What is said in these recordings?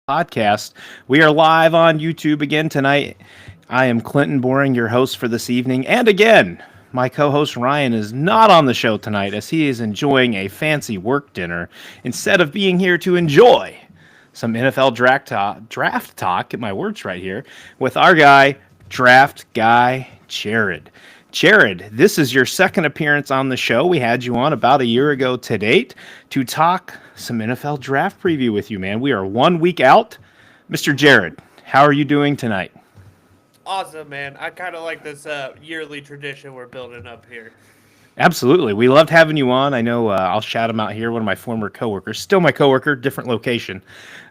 podcast. We are live on YouTube again tonight. I am Clinton Boring, your host for this evening. And again, my co host Ryan is not on the show tonight as he is enjoying a fancy work dinner instead of being here to enjoy some NFL draft talk, get my words right here, with our guy, draft guy Jared. Jared, this is your second appearance on the show. We had you on about a year ago to date to talk some NFL draft preview with you, man. We are 1 week out. Mr. Jared, how are you doing tonight? Awesome, man. I kind of like this yearly tradition we're building up here. Absolutely. We loved having you on. I know I'll shout him out here, one of my former coworkers, still my coworker, different location.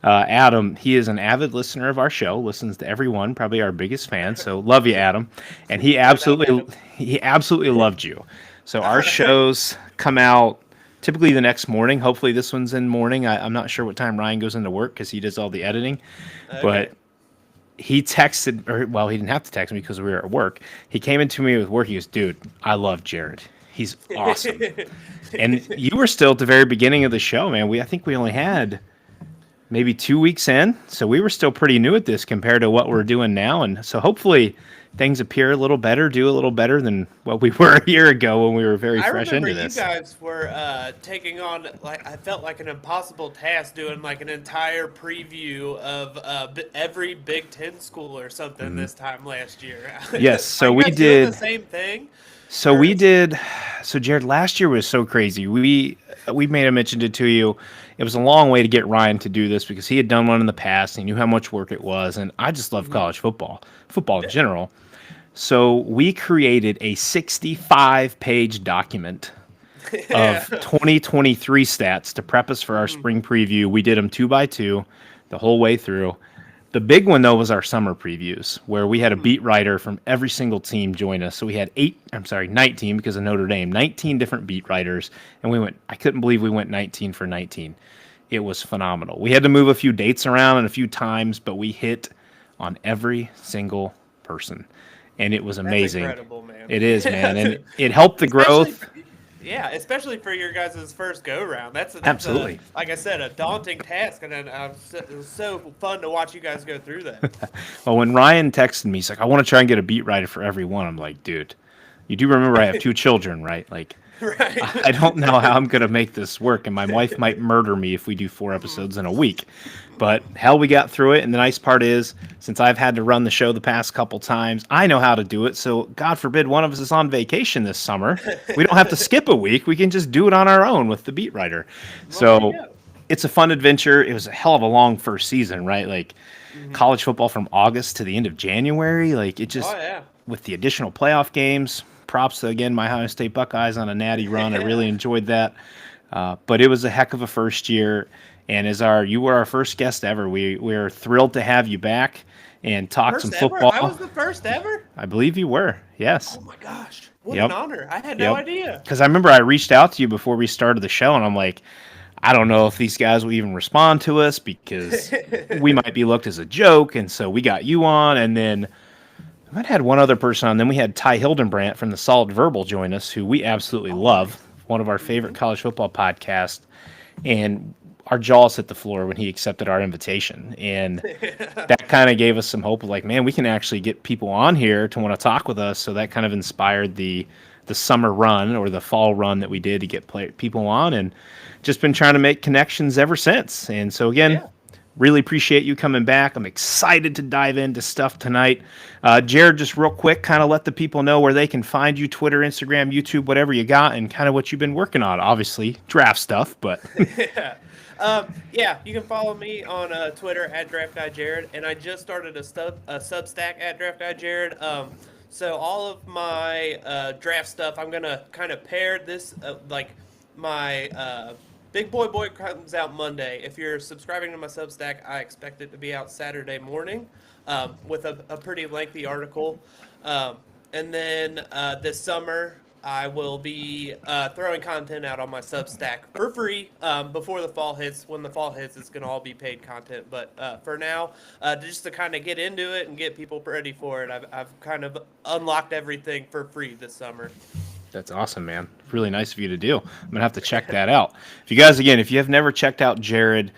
Adam, he is an avid listener of our show, listens to every one, probably our biggest fan. So love you, Adam. And he No doubt, absolutely Adam. he absolutely loved you. So our shows come out typically the next morning. Hopefully this one's in morning. I'm not sure what time Ryan goes into work because he does all the editing. Okay. But he texted, or well, he didn't have to text me because we were at work. He came into me with work. He goes, "Dude, I love Jared. He's awesome." And you were still at the very beginning of the show, man. I think we only had maybe 2 weeks in, so we were still pretty new at this compared to what we're doing now. And so hopefully things appear a little better, do a little better than what we were a year ago when we were very I fresh remember into you this. guys were taking on like I felt like an impossible task doing like an entire preview of every Big Ten school or something this time last year. Yes, Are so you we guys doing the did. same thing? So Or we did. So Jared, last year was so crazy. We may have mentioned it to you. It was a long way to get Ryan to do this because he had done one in the past. He knew how much work it was, and I just love college football in yeah. general. So we created a 65-page document of 2023 stats to prep us for our spring preview. We did them two by two the whole way through. The big one though was our summer previews, where we had a beat writer from every single team join us. So we had 19 because of Notre Dame, 19 different beat writers, and we went. I couldn't believe we went 19 for 19. It was phenomenal. We had to move a few dates around and a few times, but we hit on every single person, and it was That's amazing. incredible, man. It is, man, and it helped the especially, growth. yeah, especially for your guys' first go round. That's a Absolutely. like I said, a daunting task, and then it was so fun to watch you guys go through that. Well, when Ryan texted me, he's like, "I want to try and get a beat writer for every one." I'm like, "Dude, you do remember I have two children, right? Like, Right. I don't know how I'm going to make this work, and my wife might murder me if we do 4 episodes in a week." But hell, we got through it. And the nice part is, since I've had to run the show the past couple times, I know how to do it. So, God forbid one of us is on vacation this summer. We don't have to skip a week. We can just do it on our own with the beat writer. Well, there you So, go. it's a fun adventure. It was a hell of a long first season, right? Like, Hmm. college football from August to the end of January. Like, it Oh just, yeah. with the additional playoff games, props to, again, my Ohio State Buckeyes on a natty run. I Yeah. really enjoyed that. But it was a heck of a first year. And you were our first guest ever. We're thrilled to have you back and talk some First ever? I football. was the first ever? I believe you were. Yes. Oh my gosh. What an Yep. honor. I had no Yep. idea. Because I remember I reached out to you before we started the show, and I'm like, I don't know if these guys will even respond to us because we might be looked as a joke. And so we got you on, and then I might have had one other person on. Then we had Ty Hildenbrandt from the Solid Verbal join us, who we absolutely Oh, love, nice. one of our favorite Hmm. college football podcasts. And our jaws hit the floor when he accepted our invitation. And that kind of gave us some hope of like, man, we can actually get people on here to want to talk with us. So that kind of inspired the summer run or the fall run that we did to get people on, and just been trying to make connections ever since. And so again, Yeah. really appreciate you coming back. I'm excited to dive into stuff tonight. Jared, just real quick, kind of let the people know where they can find you: Twitter, Instagram, YouTube, whatever you got, and kind of what you've been working on. Obviously, draft stuff, but Yeah. Yeah, you can follow me on Twitter at Draft Guy Jared, and I just started a Substack at Draft Guy Jared. So all of my draft stuff, I'm gonna kind of pair this like my Big Boy comes out Monday. If you're subscribing to my Substack, I expect it to be out Saturday morning with a pretty lengthy article. Um, and then this summer, I will be throwing content out on my Substack for free before the fall hits. When the fall hits, it's going to all be paid content. But for now, just to kind of get into it and get people ready for it, I've kind of unlocked everything for free this summer. that's awesome, man. Really nice of you to do. I'm gonna have to check that out. If you guys, again, if you have never checked out Jared,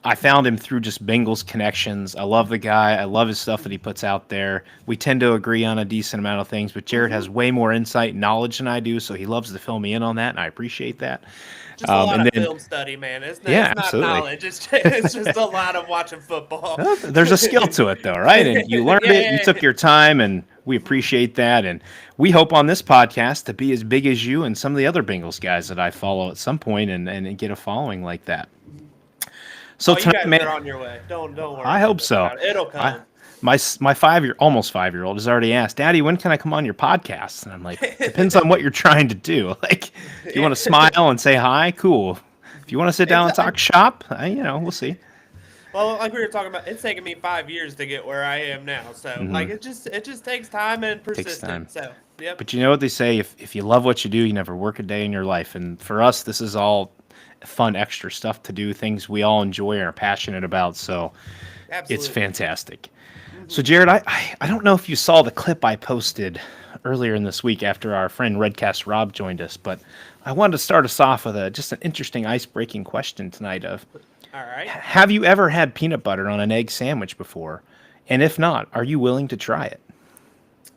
I found him through just Bengals connections. I love the guy. I love his stuff that he puts out there. We tend to agree on a decent amount of things, but Jared has way more insight and knowledge than I do, so he loves to fill me in on that, and I appreciate that. Just a lot And of then, film study, man. yeah, It's not absolutely. knowledge. It's just a lot of watching football. Well, there's a skill to it, though, right? And you learned it. You took your time, and we appreciate that. And we hope on this podcast to be as big as you and some of the other Bengals guys that I follow at some point and get a following like that. So Oh, you tonight, guys man, are on your way. Don't worry. I hope so. about it. It'll come. My 5-year, almost 5-year-old has already asked, Daddy, when can I come on your podcast? And I'm like, depends on what you're trying to do. Like, if you want to smile and say hi, cool. If you want to sit down and talk shop, we'll see. Well, like we were talking about, it's taken me 5 years to get where I am now. So, like, it just takes time and persistence. time. So, yep. But you know what they say, if you love what you do, you never work a day in your life. And for us, this is all fun, extra stuff to do, things we all enjoy and are passionate about. So Absolutely. it's fantastic. So, Jared, I don't know if you saw the clip I posted earlier in this week after our friend Redcast Rob joined us, but I wanted to start us off with just an interesting ice-breaking question tonight of, All right. have you ever had peanut butter on an egg sandwich before? And if not, are you willing to try it?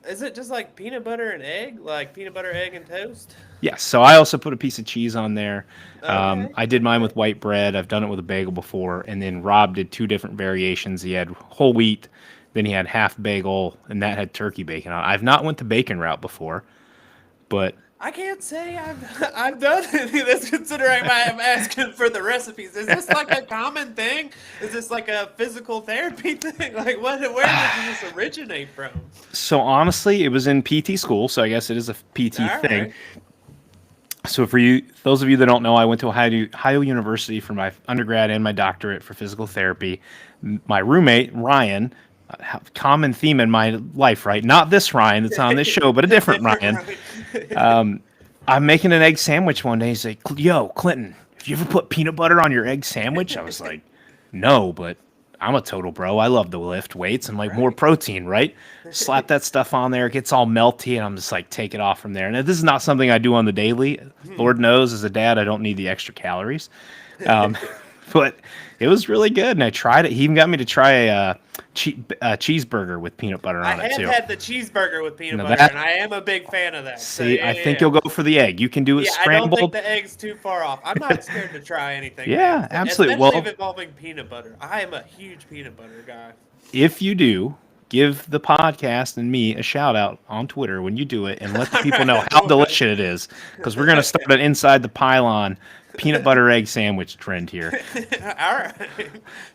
Is it just like peanut butter and egg? Like peanut butter, egg, and toast? Yes, so I also put a piece of cheese on there. Okay. I did mine with white bread. I've done it with a bagel before. And then Rob did 2 different variations. He had whole wheat, then he had half bagel, and that had turkey bacon on it. I've not went the bacon route before, but I can't say I've done any of this considering I'm asking for the recipes. Is this like a common thing? Is this like a physical therapy thing? Like where did this originate from? so honestly, it was in PT school, so I guess it is a PT All thing. right. So for those of you that don't know, I went to Ohio University for my undergrad and my doctorate for physical therapy. My roommate, Ryan, common theme in my life, right? Not this Ryan that's on this show, but a different Ryan. I'm making an egg sandwich one day. He's like, yo, Clinton, have you ever put peanut butter on your egg sandwich? I was like, no, but I'm a total bro. I love to lift weights and like more protein, right? Slap that stuff on there. It gets all melty, and I'm just like, take it off from there. And this is not something I do on the daily. Lord knows, as a dad, I don't need the extra calories. But it was really good, and I tried it. He even got me to try a cheeseburger with peanut butter on it, too. I have had the cheeseburger with peanut Now butter, that- and I am a big fan of that. See, So, I think you'll go for the egg. You can do it Yeah, I don't scrambled. think the egg's too far off. I'm not scared to try anything. Yeah, man. absolutely. Especially Well- if involving peanut butter. I am a huge peanut butter guy. If you do, give the podcast and me a shout out on Twitter when you do it, and let the people know how delicious it is, because we're going to start an Inside the Pylon peanut butter egg sandwich trend here. All right.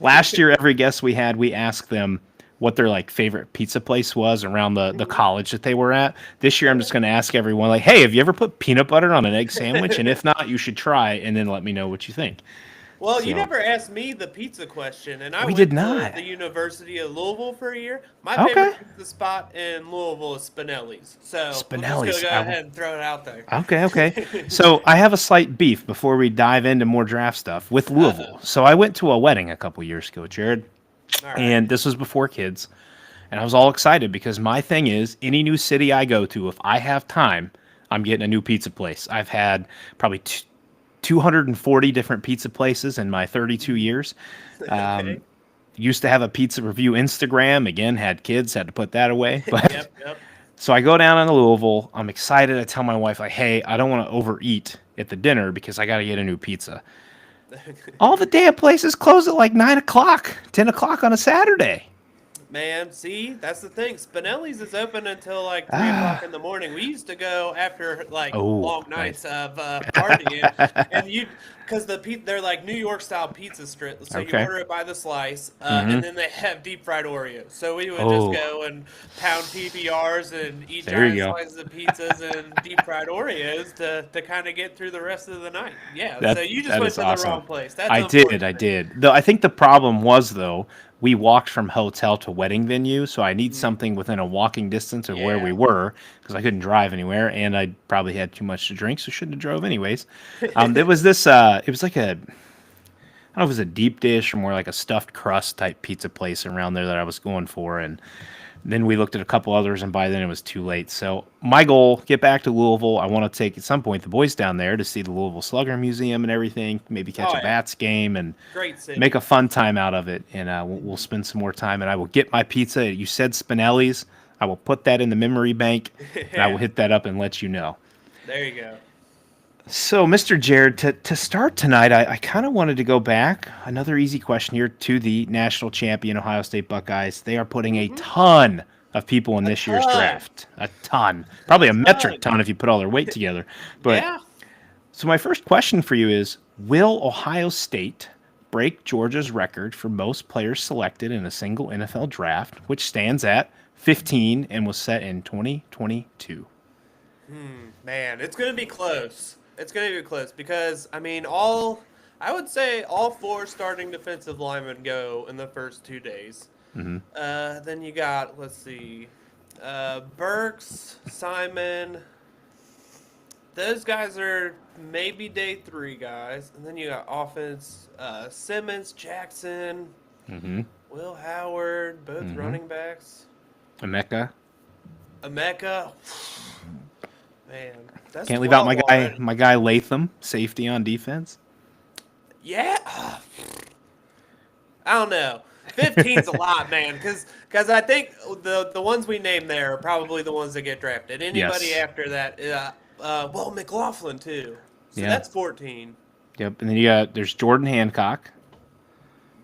Last year, every guest we had, we asked them what their like favorite pizza place was around the college that they were at. This year, I'm just going to ask everyone, like, hey, have you ever put peanut butter on an egg sandwich? And if not, you should try, and then let me know what you think. Well, you So- never asked me the pizza question, and I We went did to not. the University of Louisville for a year. My Okay. favorite pizza spot in Louisville is Spinelli's. So Spinelli's, I'm just gonna I- go ahead and throw it out there. Okay. So I have a slight beef before we dive into more draft stuff with Louisville. So I went to a wedding a couple years ago, Jared, All right. and this was before kids. And I was all excited because my thing is, any new city I go to, if I have time, I'm getting a new pizza place. I've had probably 240 different pizza places in my 32 years. Okay. Used to have a pizza review Instagram. Again, had kids, had to put that away. But Yep. so I go down to Louisville. I'm excited. I tell my wife, like, hey, I don't want to overeat at the dinner because I got to get a new pizza. All the damn places close at like 9 o'clock, 10 o'clock on a Saturday. Man, see, that's the thing. Spinelli's is open until like 3 o'clock in the morning. We used to go after like long nights of partying, and because they're like New York style pizza strips, so Okay. you order it by the slice, and then they have deep fried Oreos. So we would Oh. just go and pound PBRs and eat There you giant go. slices of pizzas and deep fried Oreos to kind of get through the rest of the night. Yeah, That- so you just that went is to the awesome. wrong place. That's I unfortunate. did. Though I think the problem was though, we walked from hotel to wedding venue, so I need something within a walking distance of where we Yeah. were because I couldn't drive anywhere, and I probably had too much to drink, so shouldn't have drove anyways. There was this. It was like a. I don't know if it was a deep dish or more like a stuffed crust type pizza place around there that I was going for, and Then we looked at a couple others, and by then it was too late. So my goal, get back to Louisville. I want to take at some point the boys down there to see the Louisville Slugger Museum and everything. Maybe catch Oh a yeah, Bats game and great make city. a fun time out of it. And we'll spend some more time. And I will get my pizza. You said Spinelli's. I will put that in the memory bank, and I will Yeah, hit that up and let you know. there you go. So, Mr. Jared, to start tonight, I kind of wanted to go back. Another easy question here to the national champion Ohio State Buckeyes. They are putting a ton of people in A this year's ton, draft. A ton. a Probably a metric ton. ton if you put all their weight together. But Yeah. so, my first question for you is, will Ohio State break Georgia's record for most players selected in a single NFL draft, which stands at 15 and was set in 2022? Man, it's gonna be close. It's gonna be close because I mean, all I would say all four starting defensive linemen go in the first 2 days. Then you got let's see, Burks, Simon. Those guys are maybe day three guys, and then you got offense, Simmons, Jackson, Will Howard, both running backs. Emeka? Emeka, man, that's Can't leave out 12 already. my guy Latham, safety on defense. Yeah, I don't know. 15's a lot, man, because I think the ones we named there are probably the ones that get drafted. Anybody Yes. after that, well, McLaughlin too. So Yeah. that's 14. Yep. And then there's Jordan Hancock,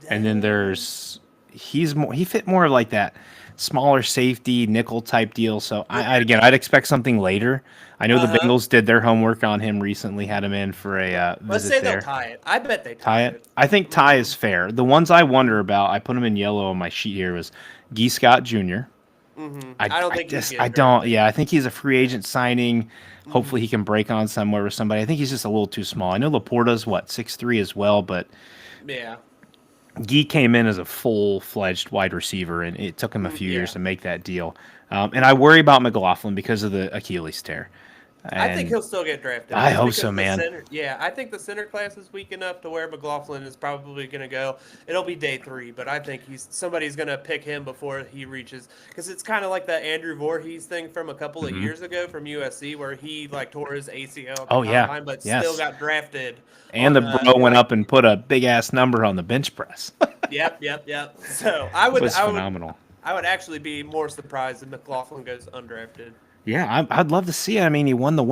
and then there's he fit more of like that smaller safety nickel type deal. So I'd expect something later. I know the Uh-huh. Bengals did their homework on him recently, had him in for a Let's visit say they'll there. tie it. I bet they Tie tie it. it. I think tie is fair. The ones I wonder about, I put them in yellow on my sheet here, was Gee Scott Jr. I don't think he's Just getting I don't. drafted. Yeah, I think he's a free agent signing. Hopefully, he can break on somewhere with somebody. I think he's just a little too small. I know Laporta's what 6'3" as well, but Yeah. Gee came in as a full fledged wide receiver, and it took him a few years Yeah. to make that deal. And I worry about McLaughlin because of the Achilles tear. I think And he'll still get drafted. I Just hope because so, the man. center, yeah, I think the center class is weak enough to where McLaughlin is probably going to go. It'll be day three, but I think somebody's going to pick him before he reaches because it's kind of like the Andrew Voorhees thing from a couple of years ago from USC where he like tore his ACL at the Oh yeah, combine, but still yes. got drafted And on the bro went like up and put a big ass number on the bench press. yep. So It was phenomenal. I would actually be more surprised if McLaughlin goes undrafted. Yeah, I'd love to see it. I mean, he won the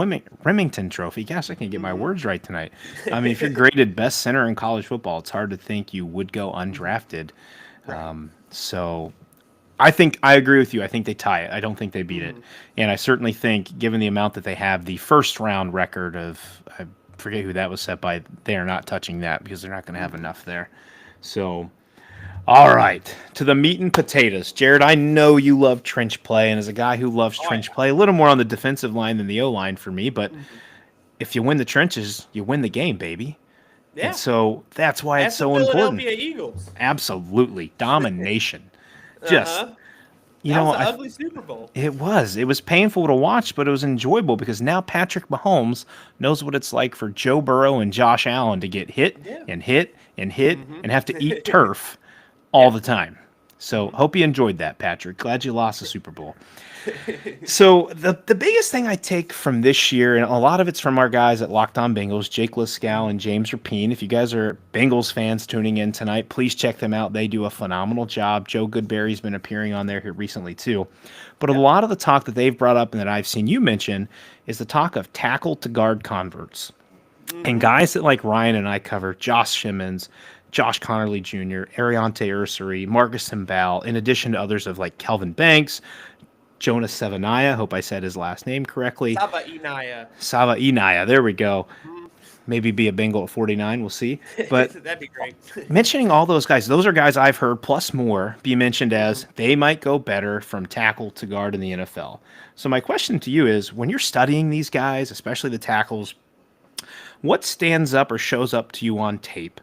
Remington Trophy. Gosh, I can get my words right tonight. I mean, if you're graded best center in college football, it's hard to think you would go undrafted. Right. So I think I agree with you. I think they tie it. I don't think they beat it. And I certainly think, given the amount that they have, the first round record of, I forget who that was set by, they are not touching that because they're not going to have enough there. So all right, to the meat and potatoes. Jared, I know you love trench play, and as a guy who loves Oh trench play, a little more on the defensive line than the O line for me, but if you win the trenches, you win the game, baby. Yeah. And so that's why it's That's the so important. Philadelphia Eagles. Absolutely. Domination. Just, Uh-huh. you That know, was an ugly Super Bowl. it was. It was painful to watch, but it was enjoyable because now Patrick Mahomes knows what it's like for Joe Burrow and Josh Allen to get hit Yeah. and hit and hit and have to eat turf all the time. So hope you enjoyed that, Patrick. Glad you lost the Super Bowl. So the biggest thing I take from this year, and a lot of it's from our guys at Locked On Bengals, Jake Liskow and James Rapine. If you guys are Bengals fans tuning in tonight, please check them out. They do a phenomenal job. Joe Goodberry's been appearing on there here recently too. But a lot of the talk that they've brought up and that I've seen you mention is the talk of tackle to guard converts. And guys that like Ryan and I cover, Josh Simmons, Josh Connerly Jr., Ariante Ursary, Marcus Simbal, in addition to others of like Kelvin Banks, Jonas Savaniah, hope I said his last name correctly. Saba Inaya. Sava Inaya, there we go. Maybe be a Bengal at 49, we'll see. But That'd be great. mentioning all those guys are guys I've heard, plus more, be mentioned as they might go better from tackle to guard in the NFL. So my question to you is, when you're studying these guys, especially the tackles, what stands up or shows up to you on tape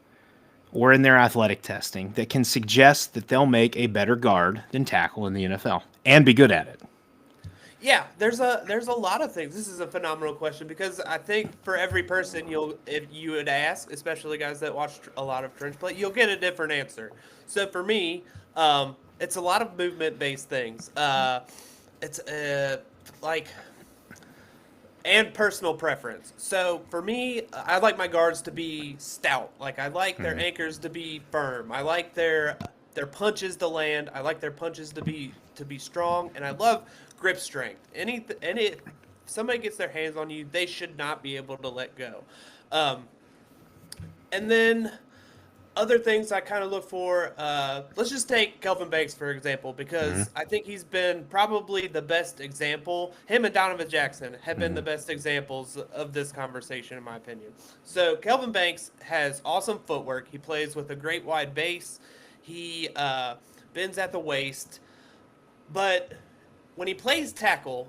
or in their athletic testing that can suggest that they'll make a better guard than tackle in the NFL and be good at it? Yeah, there's a lot of things. This is a phenomenal question because I think for every person if you would ask, especially guys that watch a lot of trench play, you'll get a different answer. So for me, it's a lot of movement based things. It's like and personal preference. So for me, I like my guards to be stout. Like I like their Hmm. anchors to be firm. I like their punches to land. I like their punches to be strong, and I love grip strength. Any if somebody gets their hands on you, they should not be able to let go. Um, and then other things I kind of look for. Let's just take Kelvin Banks for example, Hmm. because I think he's been probably the best example. Him and Donovan Jackson have been Hmm. the best examples of this conversation, in my opinion. So Kelvin Banks has awesome footwork. He plays with a great wide base. He bends at the waist, but when he plays tackle,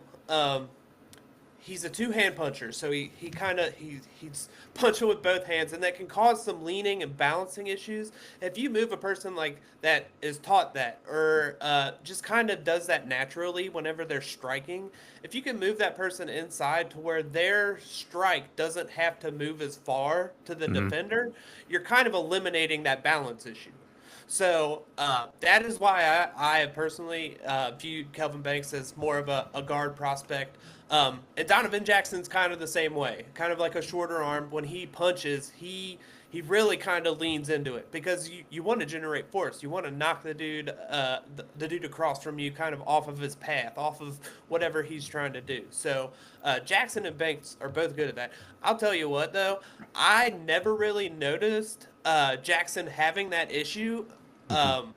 he's a two-hand puncher, so he kind of he's punching with both hands, and that can cause some leaning and balancing issues. If you move a person like that is taught that, or just kind of does that naturally whenever they're striking, if you can move that person inside to where their strike doesn't have to move as far to the Hmm. defender, you're kind of eliminating that balance issue. So that is why I personally viewed Kelvin Banks as more of a guard prospect. And Donovan Jackson's kind of the same way, kind of like a shorter arm. When he punches, he really kind of leans into it because you want to generate force. You want to knock the dude across from you, kind of off of his path, off of whatever he's trying to do. So Jackson and Banks are both good at that. I'll tell you what though, I never really noticed Jackson having that issue Hmm. um,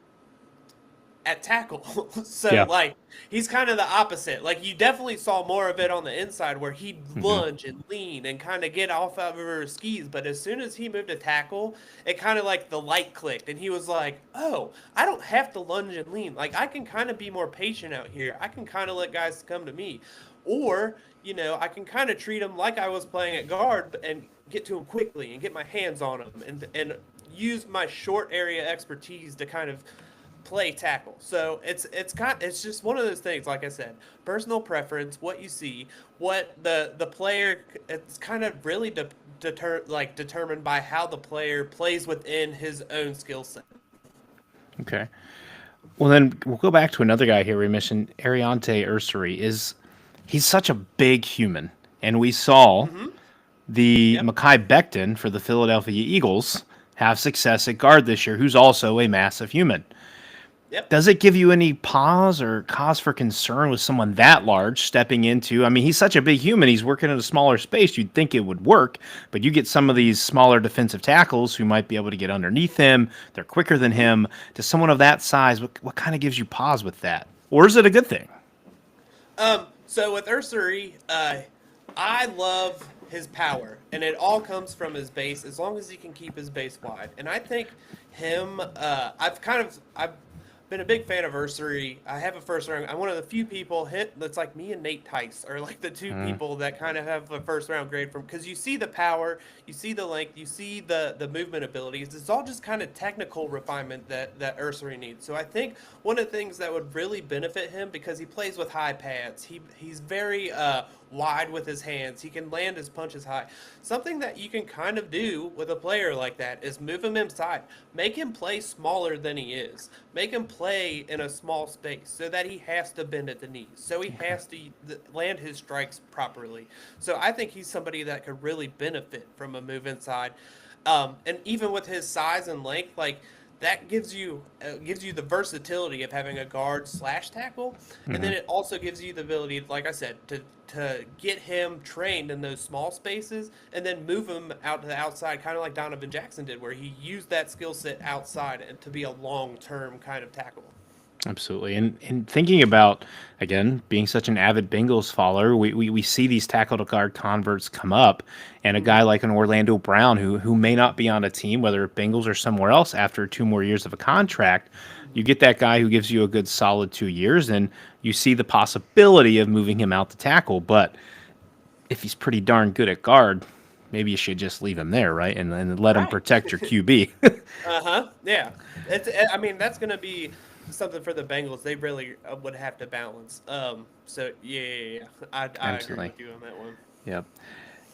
at tackle. So Yeah. like he's kind of the opposite. Like you definitely saw more of it on the inside where he'd Hmm. lunge and lean and kind of get off of his skis. But as soon as he moved to tackle, it kind of like the light clicked and he was like, "Oh, I don't have to lunge and lean. Like I can kind of be more patient out here. I can kind of let guys come to me, or I can kind of treat them like I was playing at guard and get to them quickly and get my hands on them and use my short area expertise to kind of play tackle. So it's just one of those things. Like I said, personal preference, what you see, what the player. It's kind of really determined by how the player plays within his own skill set. Okay. Well, then we'll go back to another guy here. We mentioned Ariante Ursary. He's such a big human, and we saw Mm-hmm. the Yep. Mekhi Becton for the Philadelphia Eagles have success at guard this year, who's also a massive human. Yep. Does it give you any pause or cause for concern with someone that large stepping into? I mean, he's such a big human. He's working in a smaller space. You'd think it would work, but you get some of these smaller defensive tackles who might be able to get underneath him. They're quicker than Mm-hmm. him. To someone of that size, what kind of gives you pause with that? Or is it a good thing? So with Ursary, I love his power, and it all comes from his base. As long as he can keep his base wide, and I think I've been a big fan of Ursary. I have a first round. I'm one of the few people hit that's like me and Nate Tice are like the two Mm, people that kind of have a first round grade from because you see the power, you see the length, you see the movement abilities. It's all just kind of technical refinement that Ursary needs. So I think one of the things that would really benefit him because he plays with high pads. He's very wide with his hands. He can land his punches high. Something that you can kind of do with a player like that is move him inside. Make him play smaller than he is. Make him play in a small space so that he has to bend at the knees. So he okay. has to land his strikes properly. So I think he's somebody that could really benefit from a move inside. And even with his size and length, like that gives you the versatility of having a guard slash tackle, and Hmm. then it also gives you the ability, like I said, to get him trained in those small spaces and then move him out to the outside, kind of like Donovan Jackson did, where he used that skill set outside and to be a long term kind of tackle. Absolutely. And thinking about, again, being such an avid Bengals follower, we see these tackle to guard converts come up, and a guy Mm-hmm. like an Orlando Brown who may not be on a team, whether Bengals or somewhere else, after 2 more years of a contract, you Mm-hmm. get that guy who gives you a good solid 2 years, and you see the possibility of moving him out to tackle. But if he's pretty darn good at guard, maybe you should just leave him there, right? And let him Right. protect your QB. Uh-huh. Yeah. I mean, that's going to be something for the Bengals. They really would have to balance. So yeah, I agree Absolutely. with you on that one. Yep.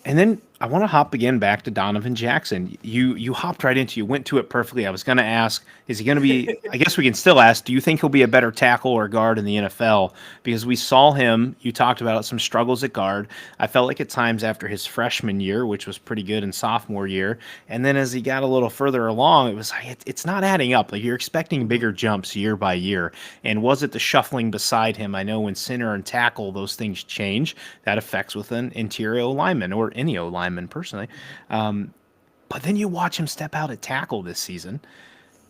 And then I want to hop again back to Donovan Jackson. You hopped right into, you went to it perfectly. I was going to ask, is he going to be, I guess we can still ask, do you think he'll be a better tackle or guard in the NFL? Because we saw him, you talked about some struggles at guard. I felt like at times after his freshman year, which was pretty good in sophomore year, and then as he got a little further along, it was like it's not adding up. Like you're expecting bigger jumps year by year. And was it the shuffling beside him? I know when center and tackle, those things change. That affects with an interior lineman or any O lineman personally. But then you watch him step out at tackle this season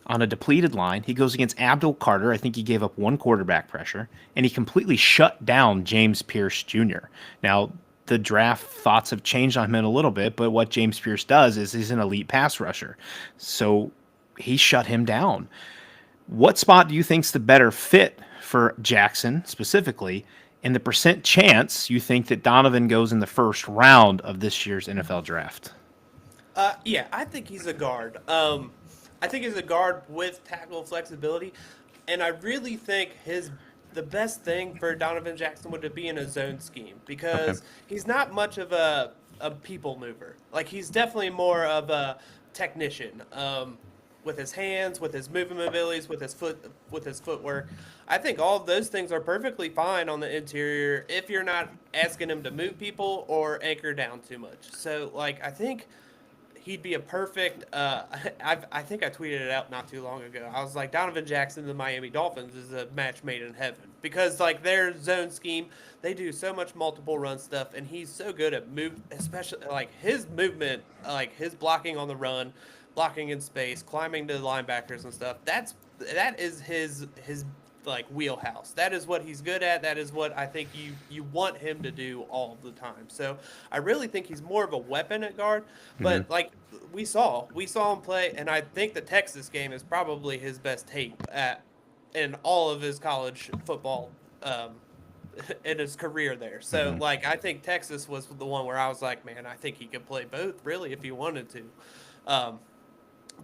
on a depleted line. He goes against Abdul Carter. I think he gave up one quarterback pressure, and he completely shut down James Pierce Jr. Now, the draft thoughts have changed on him a little bit, but what James Pierce does is he's an elite pass rusher. So he shut him down. What spot do you think's the better fit for Jackson specifically? And the percent chance you think that Donovan goes in the first round of this year's NFL draft? Yeah, I think he's a guard. I think he's a guard with tackle flexibility, and I really think the best thing for Donovan Jackson would be in a zone scheme Okay. because he's not much of a people mover. Like he's definitely more of a technician. With his hands, with his movement abilities, with his footwork. I think all of those things are perfectly fine on the interior if you're not asking him to move people or anchor down too much. So, like, I think he'd be a perfect. I think I tweeted it out not too long ago. I was like, Donovan Jackson and the Miami Dolphins is a match made in heaven because like their zone scheme, they do so much multiple run stuff, and he's so good at move, especially like his movement, like his blocking on the run, blocking in space, climbing to the linebackers and stuff. That is his like wheelhouse. That is what he's good at. That is what I think you want him to do all the time. So I really think he's more of a weapon at guard. Mm-hmm. But like we saw him play, and I think the Texas game is probably his best tape at in all of his college football. In his career there. So Mm-hmm. like I think Texas was the one where I was like, man, I think he could play both really if he wanted to. Um,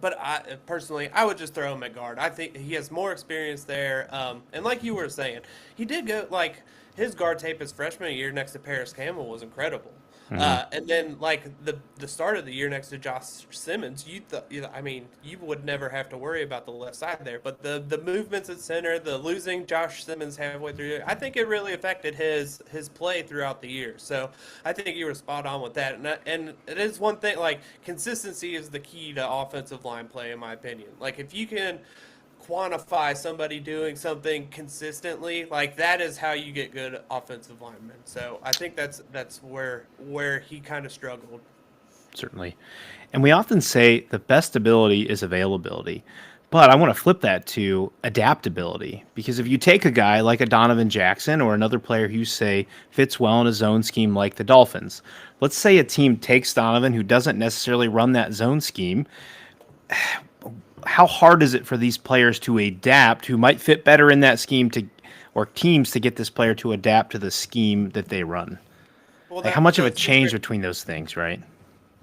but I personally, I would just throw him at guard. I think he has more experience there. And like you were saying, he did go like his guard tape his freshman year next to Paris Campbell was incredible. Mm-hmm. And then like the start of the year next to Josh Simmons, I mean, you would never have to worry about the left side there. But the movements at center, the losing Josh Simmons halfway through, I think it really affected his play throughout the year. So I think you were spot on with that. And it is one thing like consistency is the key to offensive line play in my opinion. Like if you can quantify somebody doing something consistently, like that is how you get good offensive linemen. So I think that's where he kind of struggled. Certainly. And we often say the best ability is availability. But I want to flip that to adaptability because if you take a guy like a Donovan Jackson or another player who you say fits well in a zone scheme like the Dolphins, let's say a team takes Donovan who doesn't necessarily run that zone scheme. How hard is it for these players to adapt who might fit better in that scheme to, or teams to get this player to adapt to the scheme that they run? Well, Like how that's much of a the change secret. between those things, right?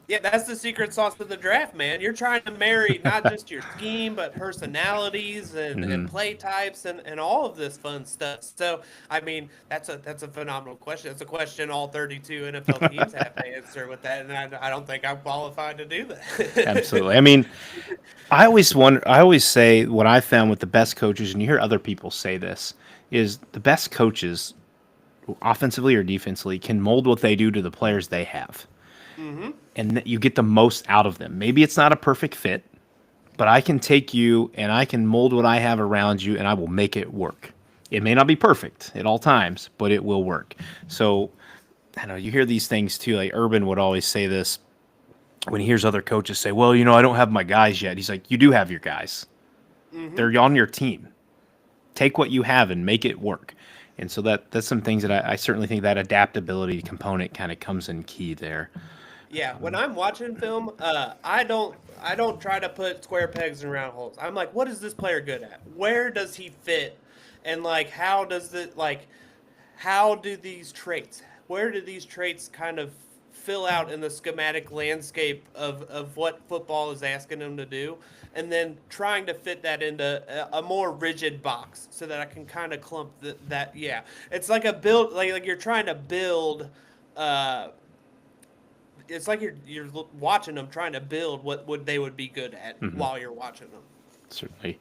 Yeah, that's the secret sauce of the draft, man. You're trying to marry not just your scheme, but personalities and Mm-hmm. play types and all of this fun stuff. So, I mean, that's a phenomenal question. It's a question all 32 NFL teams have to answer with that, and I don't think I'm qualified to do that. Absolutely. I mean, I always wonder. I always say what I found with the best coaches, and you hear other people say this, is the best coaches, offensively or defensively, can mold what they do to the players they have, hmm and that you get the most out of them. Maybe it's not a perfect fit, but I can take you and I can mold what I have around you, and I will make it work. It may not be perfect at all times, but it will work. So I know you hear these things too. Like Urban would always say this when he hears other coaches say, "Well, I don't have my guys yet." He's like, "You do have your guys. hmm They're on your team. Take what you have and make it work." And so that's some things that I certainly think that adaptability component kind of comes in key there. Yeah, when I'm watching film, I don't try to put square pegs in round holes. I'm like, what is this player good at? Where does he fit? And like, how do these traits? Where do these traits kind of fill out in the schematic landscape of what football is asking them to do? And then trying to fit that into a more rigid box so that I can kind of clump that. Yeah, it's like a build, like you're trying to build. Uh, it's like you're watching them trying to build what they would be good at while you're watching them. Certainly.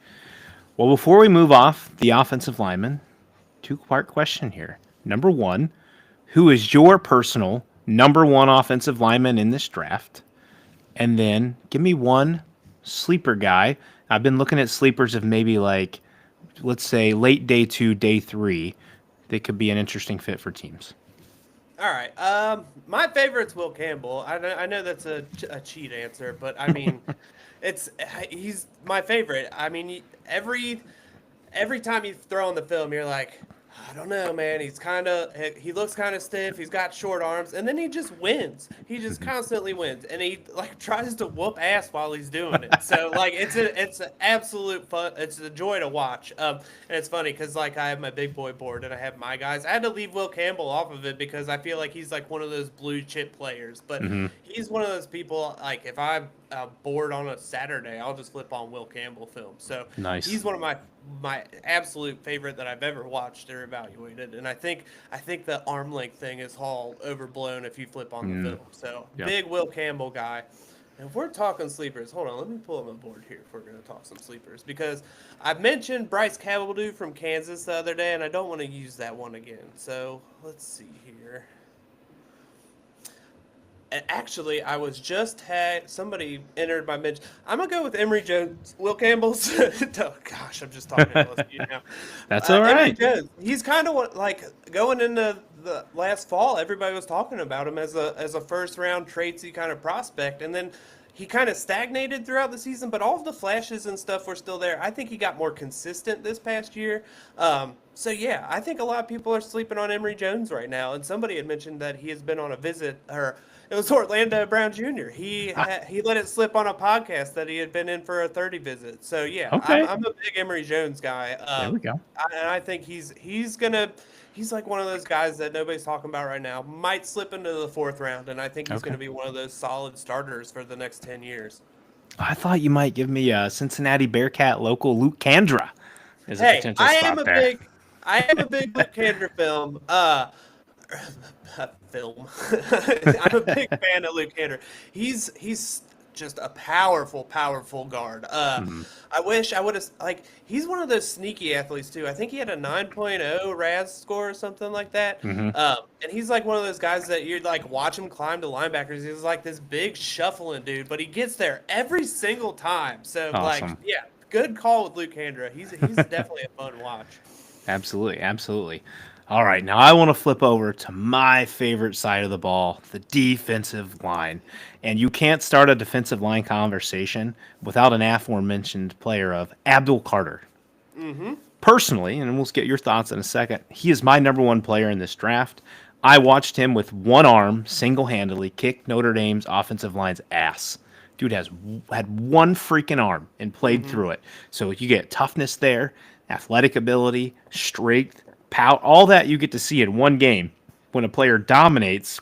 Well, before we move off the offensive lineman, two-part question here. Number one, who is your personal number one offensive lineman in this draft? And then give me one sleeper guy. I've been looking at sleepers of maybe like, let's say, late day 2, day 3. They could be an interesting fit for teams. All right. My favorite's Will Campbell. I know that's a cheat answer, but I mean, he's my favorite. I mean, every time you throw on the film, you're like, I don't know, man. He looks kind of stiff. He's got short arms, and then he just wins. He just constantly wins, and he like tries to whoop ass while he's doing it. So like it's an absolute fun. It's a joy to watch. And it's funny because like I have my big boy board and I have my guys. I had to leave Will Campbell off of it because I feel like he's like one of those blue chip players. But he's one of those people. Like if I'm bored on a Saturday, I'll just flip on Will Campbell film. So Nice. He's one of my absolute favorite that I've ever watched or evaluated, and I think the arm length thing is all overblown if you flip on the film. So big Will Campbell guy. And if we're talking sleepers, hold on, let me pull up my board here if we're going to talk some sleepers, because I mentioned Bryce Cabeldue from Kansas the other day, and I don't want to use that one again. So let's see here. And actually, I was just had somebody entered my mention. I'm gonna go with Emory Jones. Will Campbell's. Oh, gosh, I'm just talking to you now. That's all right. Emory Jones. He's kind of like going into the last fall. Everybody was talking about him as a first round tradesy kind of prospect, and then he kind of stagnated throughout the season. But all of the flashes and stuff were still there. I think he got more consistent this past year. So yeah, I think a lot of people are sleeping on Emory Jones right now. And somebody had mentioned that he has been on a visit or. It was Orlando Brown Jr. He let it slip on a podcast that he had been in for a 30 visit. So yeah, Okay. I'm a big Emory Jones guy. There we go. And I think he's like one of those guys that nobody's talking about right now. Might slip into the 4th round, and I think he's going to be one of those solid starters for the next 10 years. I thought you might give me a Cincinnati Bearcat local Luke Kandra as a potential I spot there. I am a big Luke Kandra film. I'm a big fan of Luke Kandra. He's just a powerful guard. I wish I would have he's one of those sneaky athletes too. I think he had a 9.0 RAS score or something like that. And he's like one of those guys that you'd like watch him climb to linebackers. He's like this big shuffling dude, but he gets there every single time. So Awesome. like yeah, good call with Luke Kandra. He's definitely a fun watch. Absolutely. All right, now I want to flip over to my favorite side of the ball, the defensive line. And you can't start a defensive line conversation without an aforementioned player of Abdul Carter. Personally, and we'll get your thoughts in a second, he is my number one player in this draft. I watched him with one arm, single-handedly, kick Notre Dame's offensive line's ass. Dude had one freaking arm and played through it. So you get toughness there, athletic ability, strength, power, all that you get to see in one game when a player dominates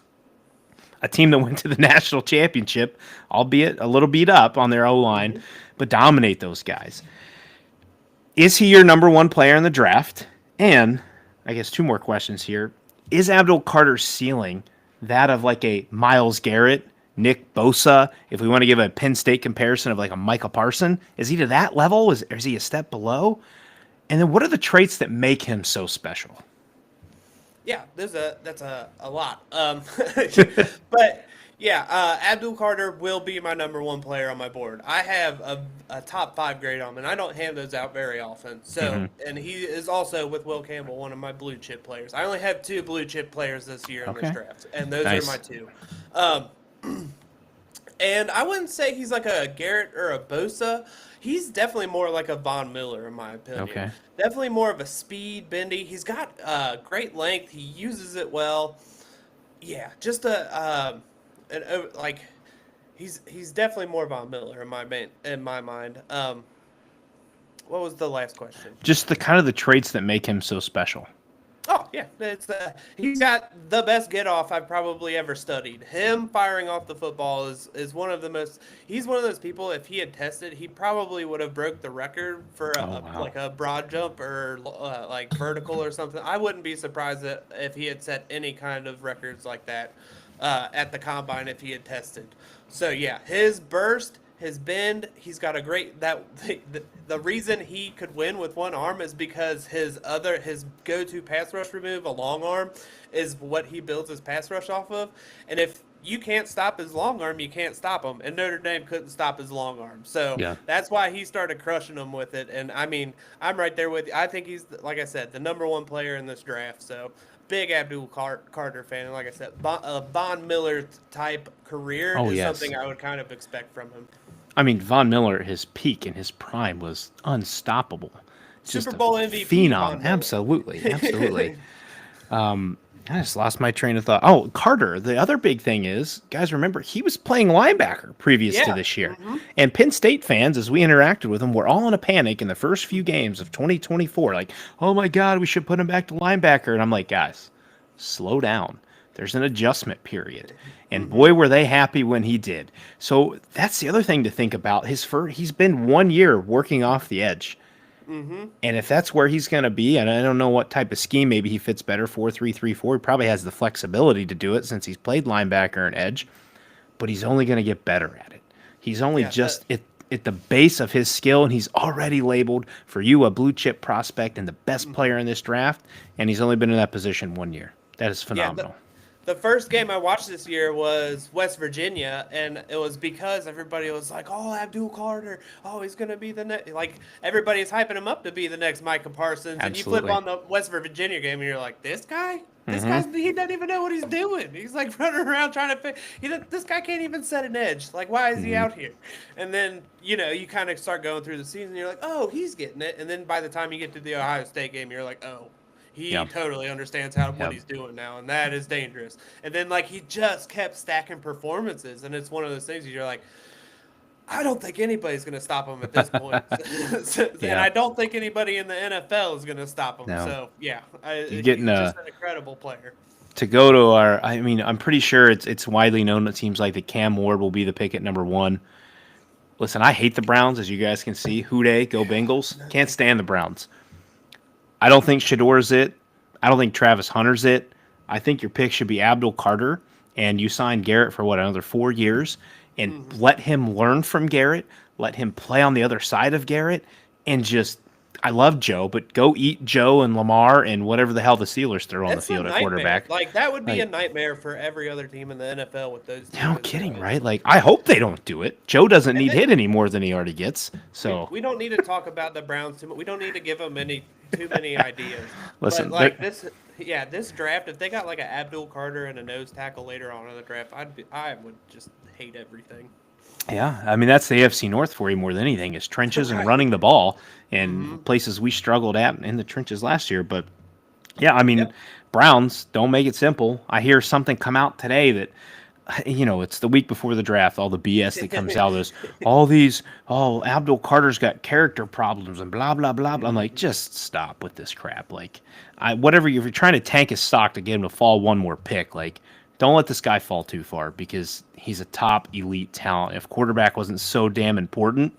a team that went to the national championship, albeit a little beat up on their O-line, but dominate those guys. Is he your number one player in the draft? And I guess two more questions here. Is Abdul Carter's ceiling that of like a Myles Garrett, Nick Bosa, if we want to give a Penn State comparison of like a Michael Parson? Is he to that level? Is he a step below? And then what are the traits that make him so special? Yeah, that's a lot. But yeah, Abdul Carter will be my number one player on my board. I have a top 5 grade on him, and I don't hand those out very often. So, and he is also with Will Campbell, one of my blue chip players. I only have 2 blue chip players this year in this draft, and those are my 2. And I wouldn't say he's like a Garrett or a Bosa. He's definitely more like a Von Miller, in my opinion. Okay. Definitely more of a speed, bendy. He's got great length. He uses it well. Yeah, just he's definitely more Von Miller in my mind. What was the last question? Just the kind of the traits that make him so special. Oh yeah, he's got the best get off I've probably ever studied. Him firing off the football is one of the most. He's one of those people. If he had tested, he probably would have broke the record for like a broad jump or like vertical or something. I wouldn't be surprised if he had set any kind of records like that. at the combine if he had tested. So yeah, his burst, his bend, he's got a great the reason he could win with one arm is because his go-to pass rush remove, a long arm, is what he builds his pass rush off of. And if you can't stop his long arm, you can't stop him. And Notre Dame couldn't stop his long arm. So Yeah. that's why he started crushing them with it. And I mean, I'm right there with you. I think he's, like I said, the number one player in this draft. So big Abdul Carter fan. And like I said, a Von Miller type career Oh, is yes. something I would kind of expect from him. I mean, Von Miller, his peak and his prime was unstoppable. Just Super a Bowl MVP. phenom. Von Miller. Absolutely. Absolutely. I just lost my train of thought. Oh, Carter. The other big thing is, guys, remember, he was playing linebacker previous to Yeah. this year. And Penn State fans, as we interacted with him, were all in a panic in the first few games of 2024. Like, oh my God, we should put him back to linebacker. And I'm like, guys, slow down. There's an adjustment period. And boy, were they happy when he did. So that's the other thing to think about. He's been 1 year working off the edge. And if that's where he's going to be, and I don't know what type of scheme, maybe he fits better 4-3-3-4. He probably has the flexibility to do it since he's played linebacker and edge, but he's only going to get better at it. He's only at the base of his skill, and he's already labeled for you a blue chip prospect and the best player in this draft, and he's only been in that position 1 year. That is phenomenal. The first game I watched this year was West Virginia, and it was because everybody was like, "Oh, Abdul Carter, oh, he's gonna be the next." Like everybody's hyping him up to be the next Micah Parsons, and you flip Absolutely. on the West Virginia game, and you're like, "This guy, he doesn't even know what he's doing. He's like running around trying to this guy can't even set an edge. Like, why is he out here?" And then you kind of start going through the season, and you're like, "Oh, he's getting it." And then by the time you get to the Ohio State game, you're like, "Oh." He Yep. totally understands what he's doing now, and that is dangerous. And then, like, he just kept stacking performances, and it's one of those things where you're like, I don't think anybody's going to stop him at this point. And I don't think anybody in the NFL is going to stop him. No. So, yeah, he's getting, just an incredible player. To go to I mean, I'm pretty sure it's widely known. It seems like that Cam Ward will be the pick at number 1. Listen, I hate the Browns, as you guys can see. Hooday, go Bengals. Can't stand the Browns. I don't think Shador's it. I don't think Travis Hunter's it. I think your pick should be Abdul Carter, and you sign Garrett for another 4 years, and let him learn from Garrett. Let him play on the other side of Garrett, and just. I love Joe, but go eat Joe and Lamar and whatever the hell the Steelers throw on the field at quarterback. Like, that would be a nightmare for every other team in the NFL with those. No kidding, right? Like, I hope they don't do it. Joe doesn't need hit any more than he already gets. So we don't need to talk about the Browns too much. We don't need to give them too many ideas. Listen, but like this draft, if they got like an Abdul Carter and a nose tackle later on in the draft, I would just hate everything. yeah, I mean, that's the AFC North for you more than anything is trenches and running the ball and places we struggled at in the trenches last year. But yeah, I mean, Browns, don't make it simple. I hear something come out today that, it's the week before the draft, all the BS that comes out of this, Abdul Carter's got character problems and blah, blah, blah, blah. I'm like, just stop with this crap. Like, if you're trying to tank his stock to get him to fall one more pick, like, don't let this guy fall too far because he's a top elite talent. If quarterback wasn't so damn important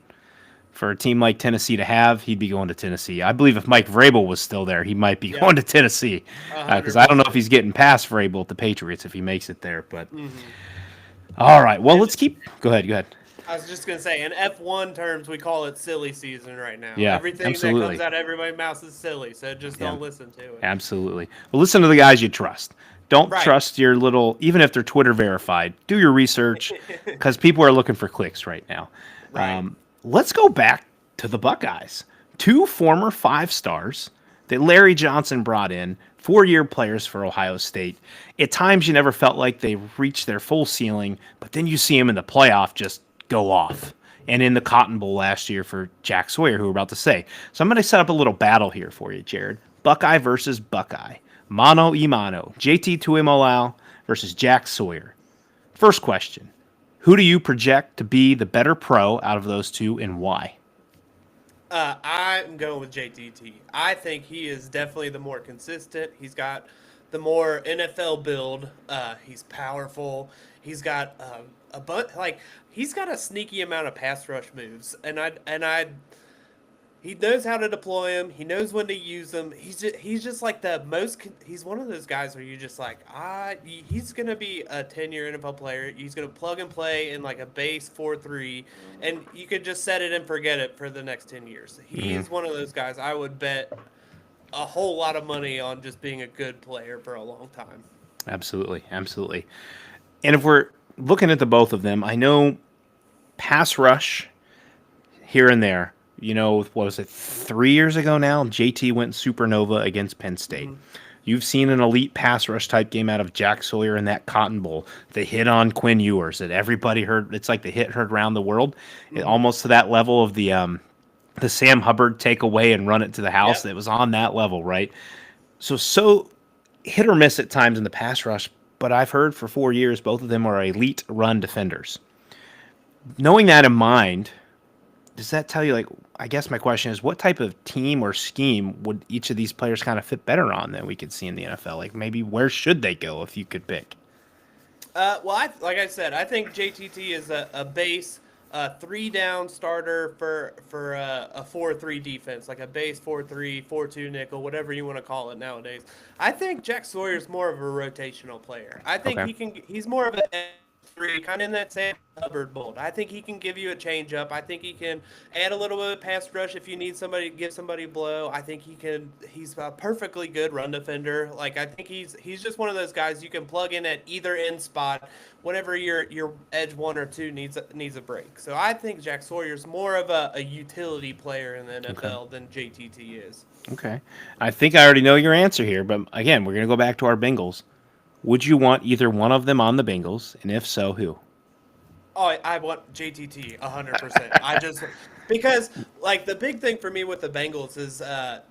for a team like Tennessee to have, he'd be going to Tennessee. I believe if Mike Vrabel was still there, he might be going to Tennessee because I don't know if he's getting past Vrabel at the Patriots if he makes it there. But all right, well, let's keep. Go ahead. I was just gonna say, in F1 terms, we call it silly season right now. Yeah, everything absolutely. that comes out of everybody's mouth is silly, so just don't listen to it. Absolutely. Well, listen to the guys you trust. Don't trust your even if they're Twitter verified. Do your research because people are looking for clicks right now. Right. Let's go back to the Buckeyes. 2 former 5-stars that Larry Johnson brought in, 4-year players for Ohio State. At times, you never felt like they reached their full ceiling, but then you see them in the playoff just go off. And in the Cotton Bowl last year for Jack Sawyer, who we're about to say. So I'm going to set up a little battle here for you, Jared. Buckeye versus Buckeye. Mano y mano. JT Tuimoloau versus Jack Sawyer. First question. Who do you project to be the better pro out of those two and why? I'm going with JTT. I think he is definitely the more consistent. He's got the more NFL build. He's powerful. He's got he's got a sneaky amount of pass rush moves, and I He knows how to deploy him. He knows when to use them. He's just like the most. He's one of those guys where you're just like, he's gonna be a 10-year NFL player. He's gonna plug and play in like a base 4-3, and you could just set it and forget it for the next 10 years. He Hmm. is one of those guys I would bet a whole lot of money on just being a good player for a long time. Absolutely, absolutely. And if we're looking at the both of them, I know pass rush here and there. What was it, 3 years ago now? JT went supernova against Penn State. Mm-hmm. You've seen an elite pass rush type game out of Jack Sawyer in that Cotton Bowl. The hit on Quinn Ewers that everybody heard. It's like the hit heard around the world, Mm-hmm. almost to that level of the Sam Hubbard take away and run it to the house. Yep. It was on that level, right? So hit or miss at times in the pass rush. But I've heard for 4 years both of them are elite run defenders. Knowing that in mind, does that tell you, like, I guess my question is, what type of team or scheme would each of these players kind of fit better on than we could see in the NFL? Like, maybe where should they go if you could pick? Well, like I said, I think JTT is a base 3-down starter for a 4-3 defense, like a base 4-3, 4-2 nickel, whatever you want to call it nowadays. I think Jack Sawyer's more of a rotational player. I think Okay. he's more of a three, kind of in that Sam Hubbard mold. I think he can give you a change up. I think he can add a little bit of pass rush if you need somebody to give somebody a blow. I think he's a perfectly good run defender. Like, I think he's just one of those guys you can plug in at either end spot whenever your edge 1 or 2 needs a break. So I think Jack Sawyer's more of a utility player in the Okay. NFL than JTT is. Okay. I think I already know your answer here, but again, we're going to go back to our Bengals. Would you want either one of them on the Bengals? And if so, who? Oh, I want JTT 100%. I just because like the big thing for me with the Bengals is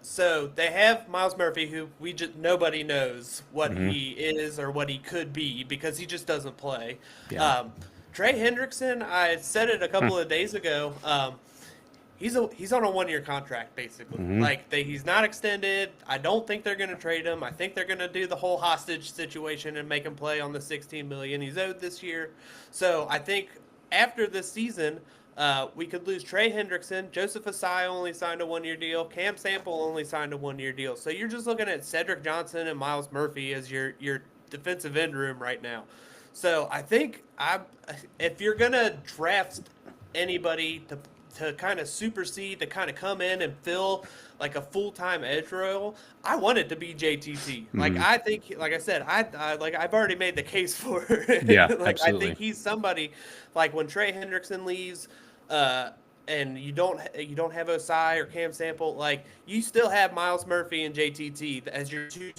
so they have Miles Murphy, who we just nobody knows what Hmm. he is or what he could be because he just doesn't play. Yeah. Um, Trey Hendrickson, I said it a Hmm. couple of days ago. He's on a 1-year contract basically. Hmm. Like he's not extended. I don't think they're going to trade him. I think they're going to do the whole hostage situation and make him play on the 16 million he's owed this year. So I think after this season, we could lose Trey Hendrickson. Joseph Asai only signed a 1-year deal. Cam Sample only signed a 1-year deal. So you're just looking at Cedric Johnson and Miles Murphy as your defensive end room right now. So I think if you're gonna draft anybody to kind of supersede, to kind of come in and fill like a full-time edge role, I want it to be JTT. Like Hmm. I think, like I said, like I've already made the case for Yeah, it. Like I absolutely. think he's somebody like when Trey Hendrickson leaves, and you don't have Osai or Cam Sample, like you still have Miles Murphy and JTT as your two.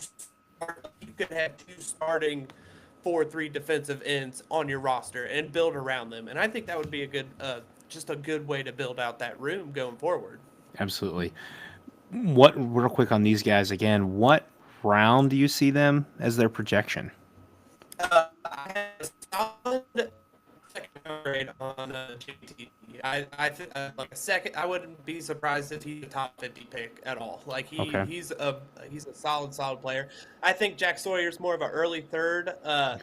You could have two starting 4-3 defensive ends on your roster and build around them, and I think that would be a good just a good way to build out that room going forward. Absolutely. What, real quick on these guys again, what round do you see them as their projection? I have a solid second grade on JT. Like a second. I wouldn't be surprised if he's a top 50 pick at all. Like Okay. he's a solid player. I think Jack Sawyer's more of an early Okay.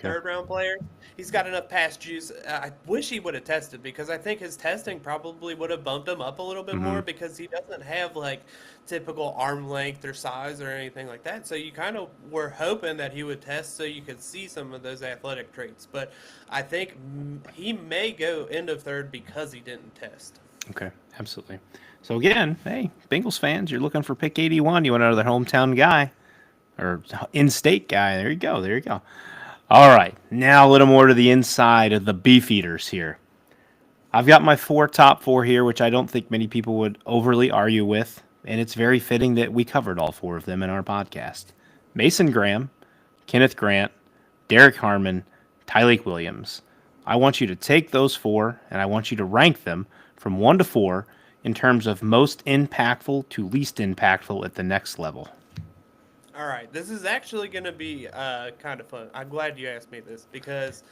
third round player. He's got enough pass juice. I wish he would have tested because I think his testing probably would have bumped him up a little bit Hmm. more because he doesn't have like typical arm length or size or anything like that. So you kind of were hoping that he would test so you could see some of those athletic traits. But I think he may go end of third because he didn't test. Okay. Absolutely. So again, hey, Bengals fans, you're looking for pick 81. You want another hometown guy or in-state guy. There you go. There you go. All right. Now a little more to the inside of the beef eaters here. I've got my top four here, which I don't think many people would overly argue with, and it's very fitting that we covered all four of them in our podcast. Mason Graham, Kenneth Grant, Derek Harmon, Tyleik Williams. I want you to take those four, and I want you to rank them from 1 to 4 in terms of most impactful to least impactful at the next level. All right, this is actually going to be kind of fun. I'm glad you asked me this because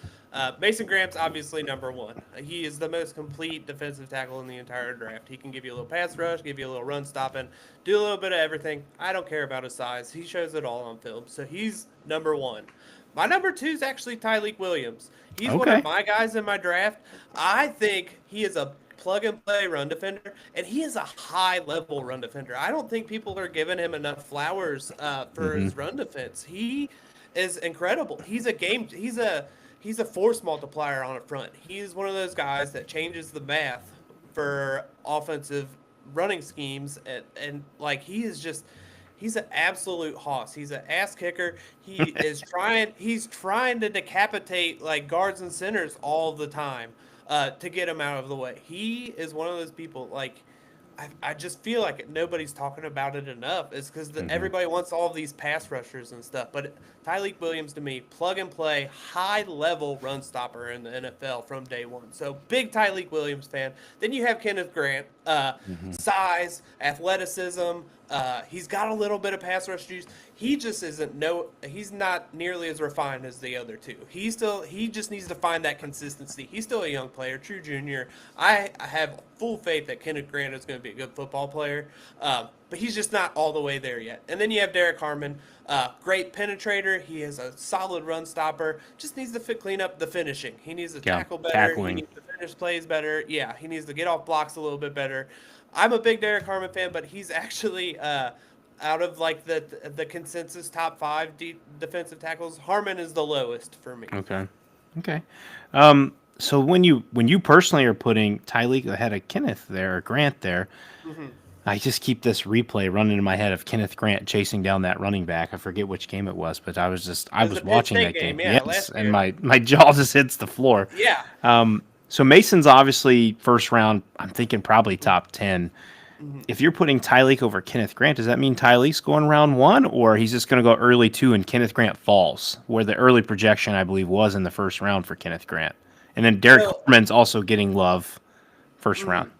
Mason Graham's obviously number one. He is the most complete defensive tackle in the entire draft. He can give you a little pass rush, give you a little run stopping, do a little bit of everything. I don't care about his size. He shows it all on film. So he's number one. My number two is actually Tyleik Williams. He's one of Okay. my guys in my draft. I think he is a plug-and-play run defender, and he is a high-level run defender. I don't think people are giving him enough flowers for Mm-hmm. his run defense. He is incredible. He's a force multiplier on the front. He's one of those guys that changes the math for offensive running schemes, and like he's an absolute hoss. He's an ass kicker. He's trying to decapitate like guards and centers all the time to get him out of the way. He is one of those people like I just feel like nobody's talking about it enough. It's because everybody wants all of these pass rushers and stuff. But Tyreek Williams, to me, plug and play, high level run stopper in the NFL from day one. So big Tyreek Williams fan. Then you have Kenneth Grant, size, athleticism. He's got a little bit of pass rush juice. He just isn't he's not nearly as refined as the other two. He just needs to find that consistency. He's still a young player, true junior. I have full faith that Kenneth Grant is going to be a good football player, but he's just not all the way there yet. And then you have Derek Harmon, great penetrator. He is a solid run stopper. Just needs to clean up the finishing. He needs to tackle better. Tackling. He needs to finish plays better. Yeah, he needs to get off blocks a little bit better. I'm a big Derek Harmon fan, but he's actually out of like the consensus top 5 defensive tackles, Harmon is the lowest for me. Okay. So when you personally are putting Tyreek ahead of Kenneth there, or Grant there, I just keep this replay running in my head of Kenneth Grant chasing down that running back. I forget which game it was, but I was watching that game. Yes, and my jaw just hits the floor. Yeah. So Mason's obviously first round. I'm thinking probably top 10. If you're putting Tyreek over Kenneth Grant, does that mean Tyreek's going round 1, or he's just going to go early 2 and Kenneth Grant falls, where the early projection, I believe, was in the first round for Kenneth Grant? And then Derek Harmon's also getting love first round.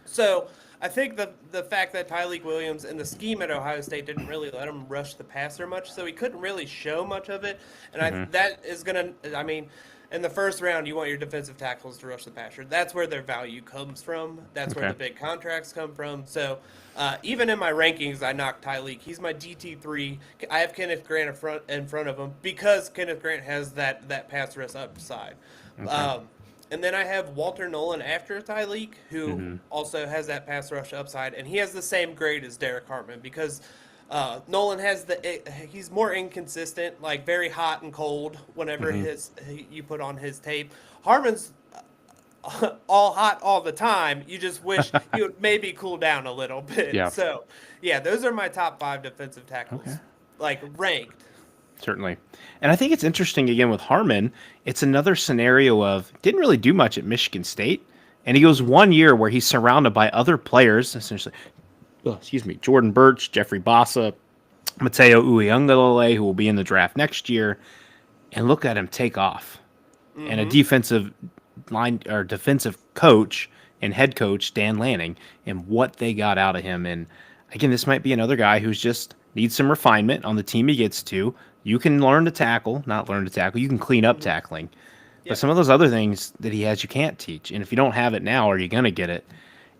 So I think the fact that Tyreek Williams and the scheme at Ohio State didn't really let him rush the passer much, so he couldn't really show much of it. And that is going to, I mean, in the first round, you want your defensive tackles to rush the passer. That's where their value comes from. That's where the big contracts come from. So even in my rankings, I knocked Tyreek. He's my DT3. I have Kenneth Grant in front of him because Kenneth Grant has that pass rush upside. And then I have Walter Nolan after Tyreek, who also has that pass rush upside, and he has the same grade as Derek Hartman because Nolan has he's more inconsistent, like very hot and cold whenever you put on his tape. Harmon's all hot all the time. You just wish he would maybe cool down a little bit. Yeah. So, yeah, those are my top 5 defensive tackles, like ranked. Certainly. And I think it's interesting, again, with Harmon, it's another scenario of didn't really do much at Michigan State, and he goes 1 year where he's surrounded by other players, essentially, Jordan Birch, Jeffrey Bassa, Mateo Uyunglele, who will be in the draft next year, and look at him take off. And a defensive coach and head coach, Dan Lanning, and what they got out of him. And again, this might be another guy who's just needs some refinement on the team he gets to. You can you can clean up tackling. But some of those other things that he has, you can't teach. And if you don't have it now, are you going to get it?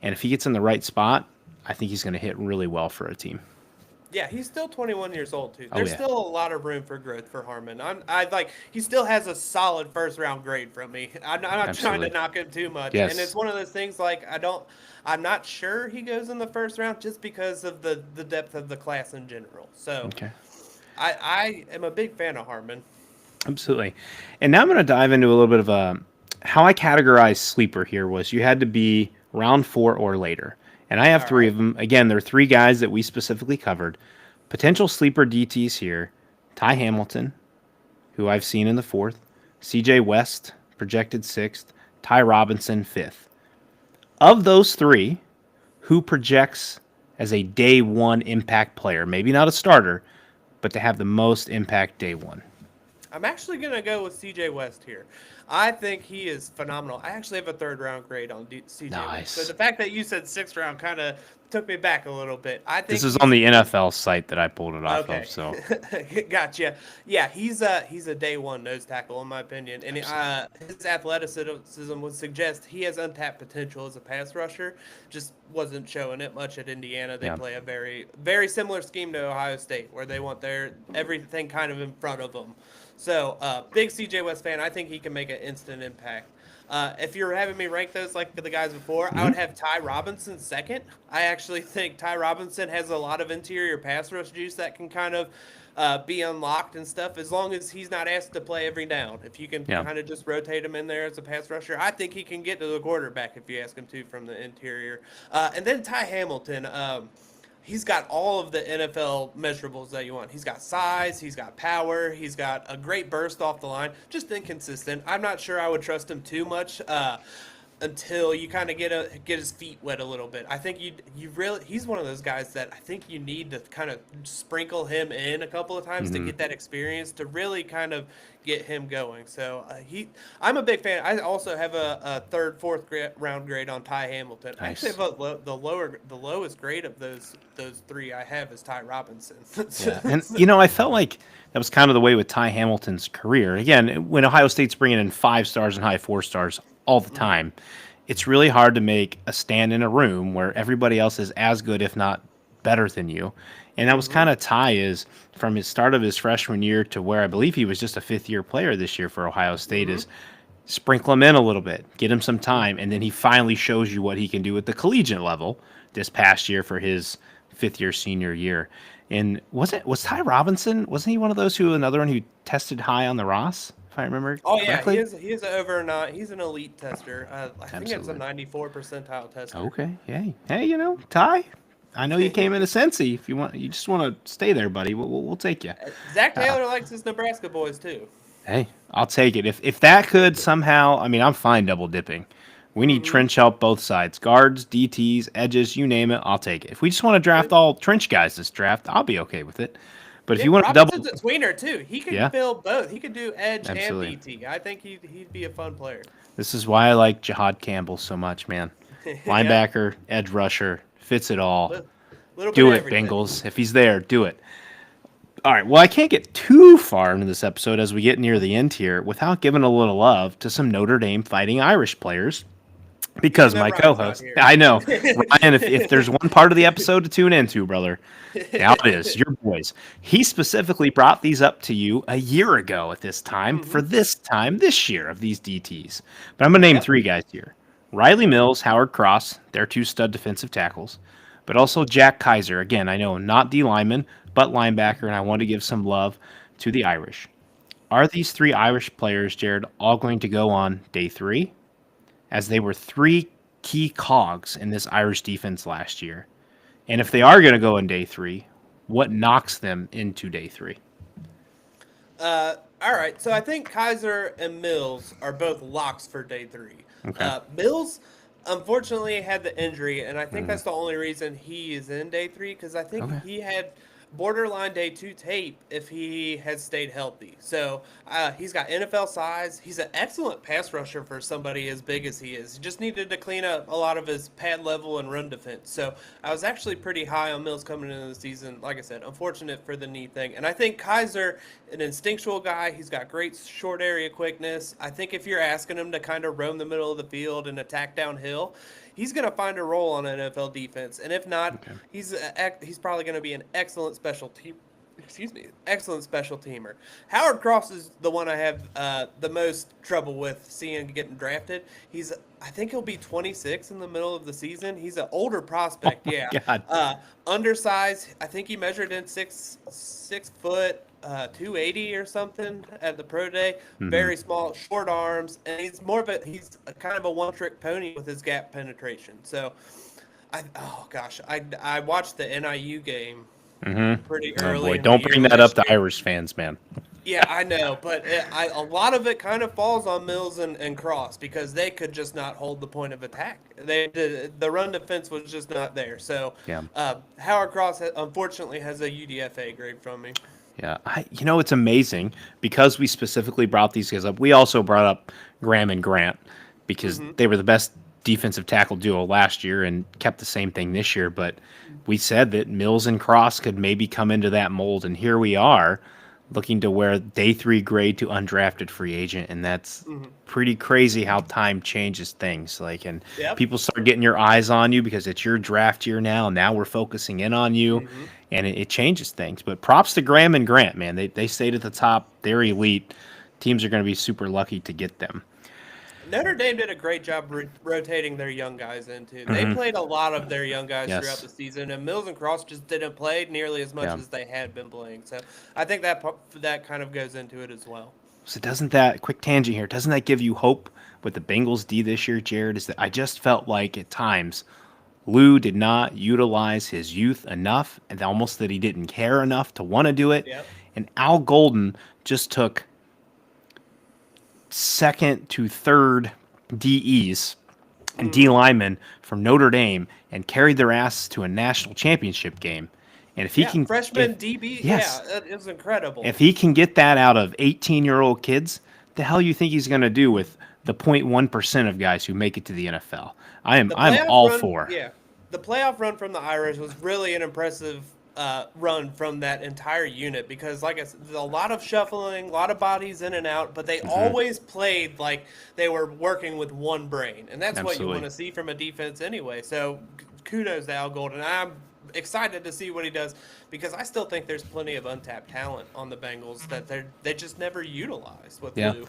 And if he gets in the right spot, I think he's going to hit really well for a team. Yeah, he's still 21 years old too. There's still a lot of room for growth for Harmon. He still has a solid first round grade from me. I'm not trying to knock him too much. Yes. And it's one of those things like I'm not sure he goes in the first round just because of the depth of the class in general. So I am a big fan of Harmon. Absolutely. And now I'm going to dive into a little bit of how I categorize sleeper here was you had to be round 4 or later. And I have 3 of them. Again, there are 3 guys that we specifically covered. Potential sleeper DTs here. Ty Hamilton, who I've seen in the 4th. CJ West, projected 6th. Ty Robinson, 5th. Of those 3, who projects as a day 1 impact player? Maybe not a starter, but to have the most impact day 1. I'm actually going to go with CJ West here. I think he is phenomenal. I actually have a 3rd round grade on CJ West. So the fact that you said 6th round kind of took me back a little bit. I think this is on the NFL site that I pulled it off of. So gotcha. Yeah, he's a day 1 nose tackle in my opinion, and his athleticism would suggest he has untapped potential as a pass rusher. Just wasn't showing it much at Indiana. They play a very very similar scheme to Ohio State, where they want their everything kind of in front of them. So, big CJ West fan. I think he can make an instant impact. If you're having me rank those like the guys before, I Mhm. would have Ty Robinson second. I actually think Ty Robinson has a lot of interior pass rush juice that can kind of be unlocked and stuff as long as he's not asked to play every down. If you can Yeah. kind of just rotate him in there as a pass rusher, I think he can get to the quarterback if you ask him to from the interior. And then Ty Hamilton. He's got all of the NFL measurables that you want. He's got size, he's got power, he's got a great burst off the line. Just inconsistent. I'm not sure I would trust him too much until you kind of get his feet wet a little bit. I think you really he's one of those guys that I think you need to kind of sprinkle him in a couple of times to Mhm. get that experience to really kind of get him going. So I'm a big fan. I also have a third, round grade on Ty Hamilton. I actually Nice. have the lowest grade of those three I have is Ty Robinson. Yeah, and I felt like that was kind of the way with Ty Hamilton's career. Again, when Ohio State's bringing in 5 stars and high 4 stars all the Mhm. time, it's really hard to make a stand in a room where everybody else is as good, if not better than you. And that was Mhm. kind of Ty is from his start of his freshman year to where I believe he was just a fifth-year player this year for Ohio State Mhm. is sprinkle him in a little bit, get him some time, Mhm. and then he finally shows you what he can do at the collegiate level this past year for his fifth-year senior year. And was Ty Robinson? Wasn't he one of those who another one who tested high on the Ross, if I remember Oh yeah, correctly? he is over not he's an elite tester. I think it's a Absolutely. 94 percentile tester. Okay. Hey, Ty. I know you came into Cincy. If you just want to stay there, buddy, we'll take you. Zach Uh, Taylor likes his Nebraska boys too. Hey, I'll take it. If that could somehow, I mean, I'm fine double dipping. We need Hmm. trench help both sides, guards, DTs, edges, you name it. I'll take it. If we just want to draft all trench guys this draft, I'll be okay with it. But if Yeah, you want to double, Robinson's a tweener too. He can yeah, fill both. He could do edge and absolutely. DT. I think he'd be a fun player. This is why I like Jihad Campbell so much, man. Yeah, Linebacker, edge rusher, fits it all. a little bit Do of it, everything. Bengals. If he's there, do it. All right. Well, I can't get too far into this episode as we get near the end here without giving a little love to some Notre Dame Fighting Irish players Even because though my Ryan's not co-host, here. I know, Ryan, if there's one part of the episode to tune into, brother, now it is your boys. He specifically brought these up to you a year ago at this time Hmm. for this time this year of these DTs. But I'm gonna name Yep. 3 guys here: Riley Okay. Mills, Howard Cross, they're 2 stud defensive tackles, but also Jack Kaiser. Again, I know not D lineman, but linebacker, and I want to give some love to the Irish. Are these 3 Irish players, Jared, all going to go on day 3? As they were 3 key cogs in this Irish defense last year. And if they are going to go in day 3, what knocks them into day 3? All right. So I think Kaiser and Mills are both locks for day three. Okay. Mills, unfortunately, had the injury, and I think Hmm. that's the only reason he is in day three because I think Okay. he had borderline day two tape if he had stayed healthy. So he's got NFL size. He's an excellent pass rusher for somebody as big as he is. He just needed to clean up a lot of his pad level and run defense. So I was actually pretty high on Mills coming into the season. Like I said, unfortunate for the knee thing. And I think Kaiser, an instinctual guy, he's got great short area quickness. I think if you're asking him to kind of roam the middle of the field and attack downhill, he's going to find a role on an NFL defense, and if not, Okay. he's probably going to be an excellent special team. Excuse me, excellent special teamer. Howard Cross is the one I have the most trouble with seeing getting drafted. I think he'll be 26 in the middle of the season. He's an older Oh prospect, yeah. my God. Undersized. I think he measured in 6 foot 280 or something at the pro day. Hmm. Very small, short arms, and he's a kind of a one trick pony with his gap penetration. So, oh gosh, I watched the NIU game Hmm. pretty Oh early boy, in the don't year bring that up last to year. Irish fans, man. Yeah, I know, but a lot of it kind of falls on Mills and Cross because they could just not hold the point of attack. The run defense was just not there. So Yeah. Howard Cross unfortunately has a UDFA grade from me. Yeah, it's amazing because we specifically brought these guys up. We also brought up Graham and Grant because Hmm. they were the best defensive tackle duo last year and kept the same thing this year. But we said that Mills and Cross could maybe come into that mold, and here we are looking to wear day 3 grade to undrafted free agent, and that's Hmm. pretty crazy how time changes things. Like, and Yep. people start getting your eyes on you because it's your draft year now, and now we're focusing in on you, Hmm. and it changes things. But props to Graham and Grant, man. They stayed at the top. They're elite. Teams are going to be super lucky to get them. Notre Dame did a great job rotating their young guys into. They Mhm. played a lot of their young guys throughout Yes. the season, and Mills and Cross just didn't play nearly as much Yeah. as they had been playing. So I think that kind of goes into it as well. So doesn't that, quick tangent here, doesn't that give you hope with the Bengals D this year, Jared? Is that I just felt like at times Lou did not utilize his youth enough, and almost that he didn't care enough to want to do it. Yep. And Al Golden just took second to third DEs and D linemen from Notre Dame and carried their ass to a national championship game. And if he Yeah, can, freshman DB. yes, Yeah, it was incredible. if he can get that out of 18-year-old kids, the hell you think he's going to do with the 0.1% of guys who make it to the NFL? I'm The I'm playoff all run, for. yeah, the playoff run from the Irish was really an impressive run from that entire unit because, like I said, there's a lot of shuffling, a lot of bodies in and out, but they always played like they were working with one brain, and that's what you Absolutely. want to see from a defense anyway. So, kudos to Al Golden. I'm excited to see what he does because I still think there's plenty of untapped talent on the Bengals that they just never utilized with Yeah. Lou.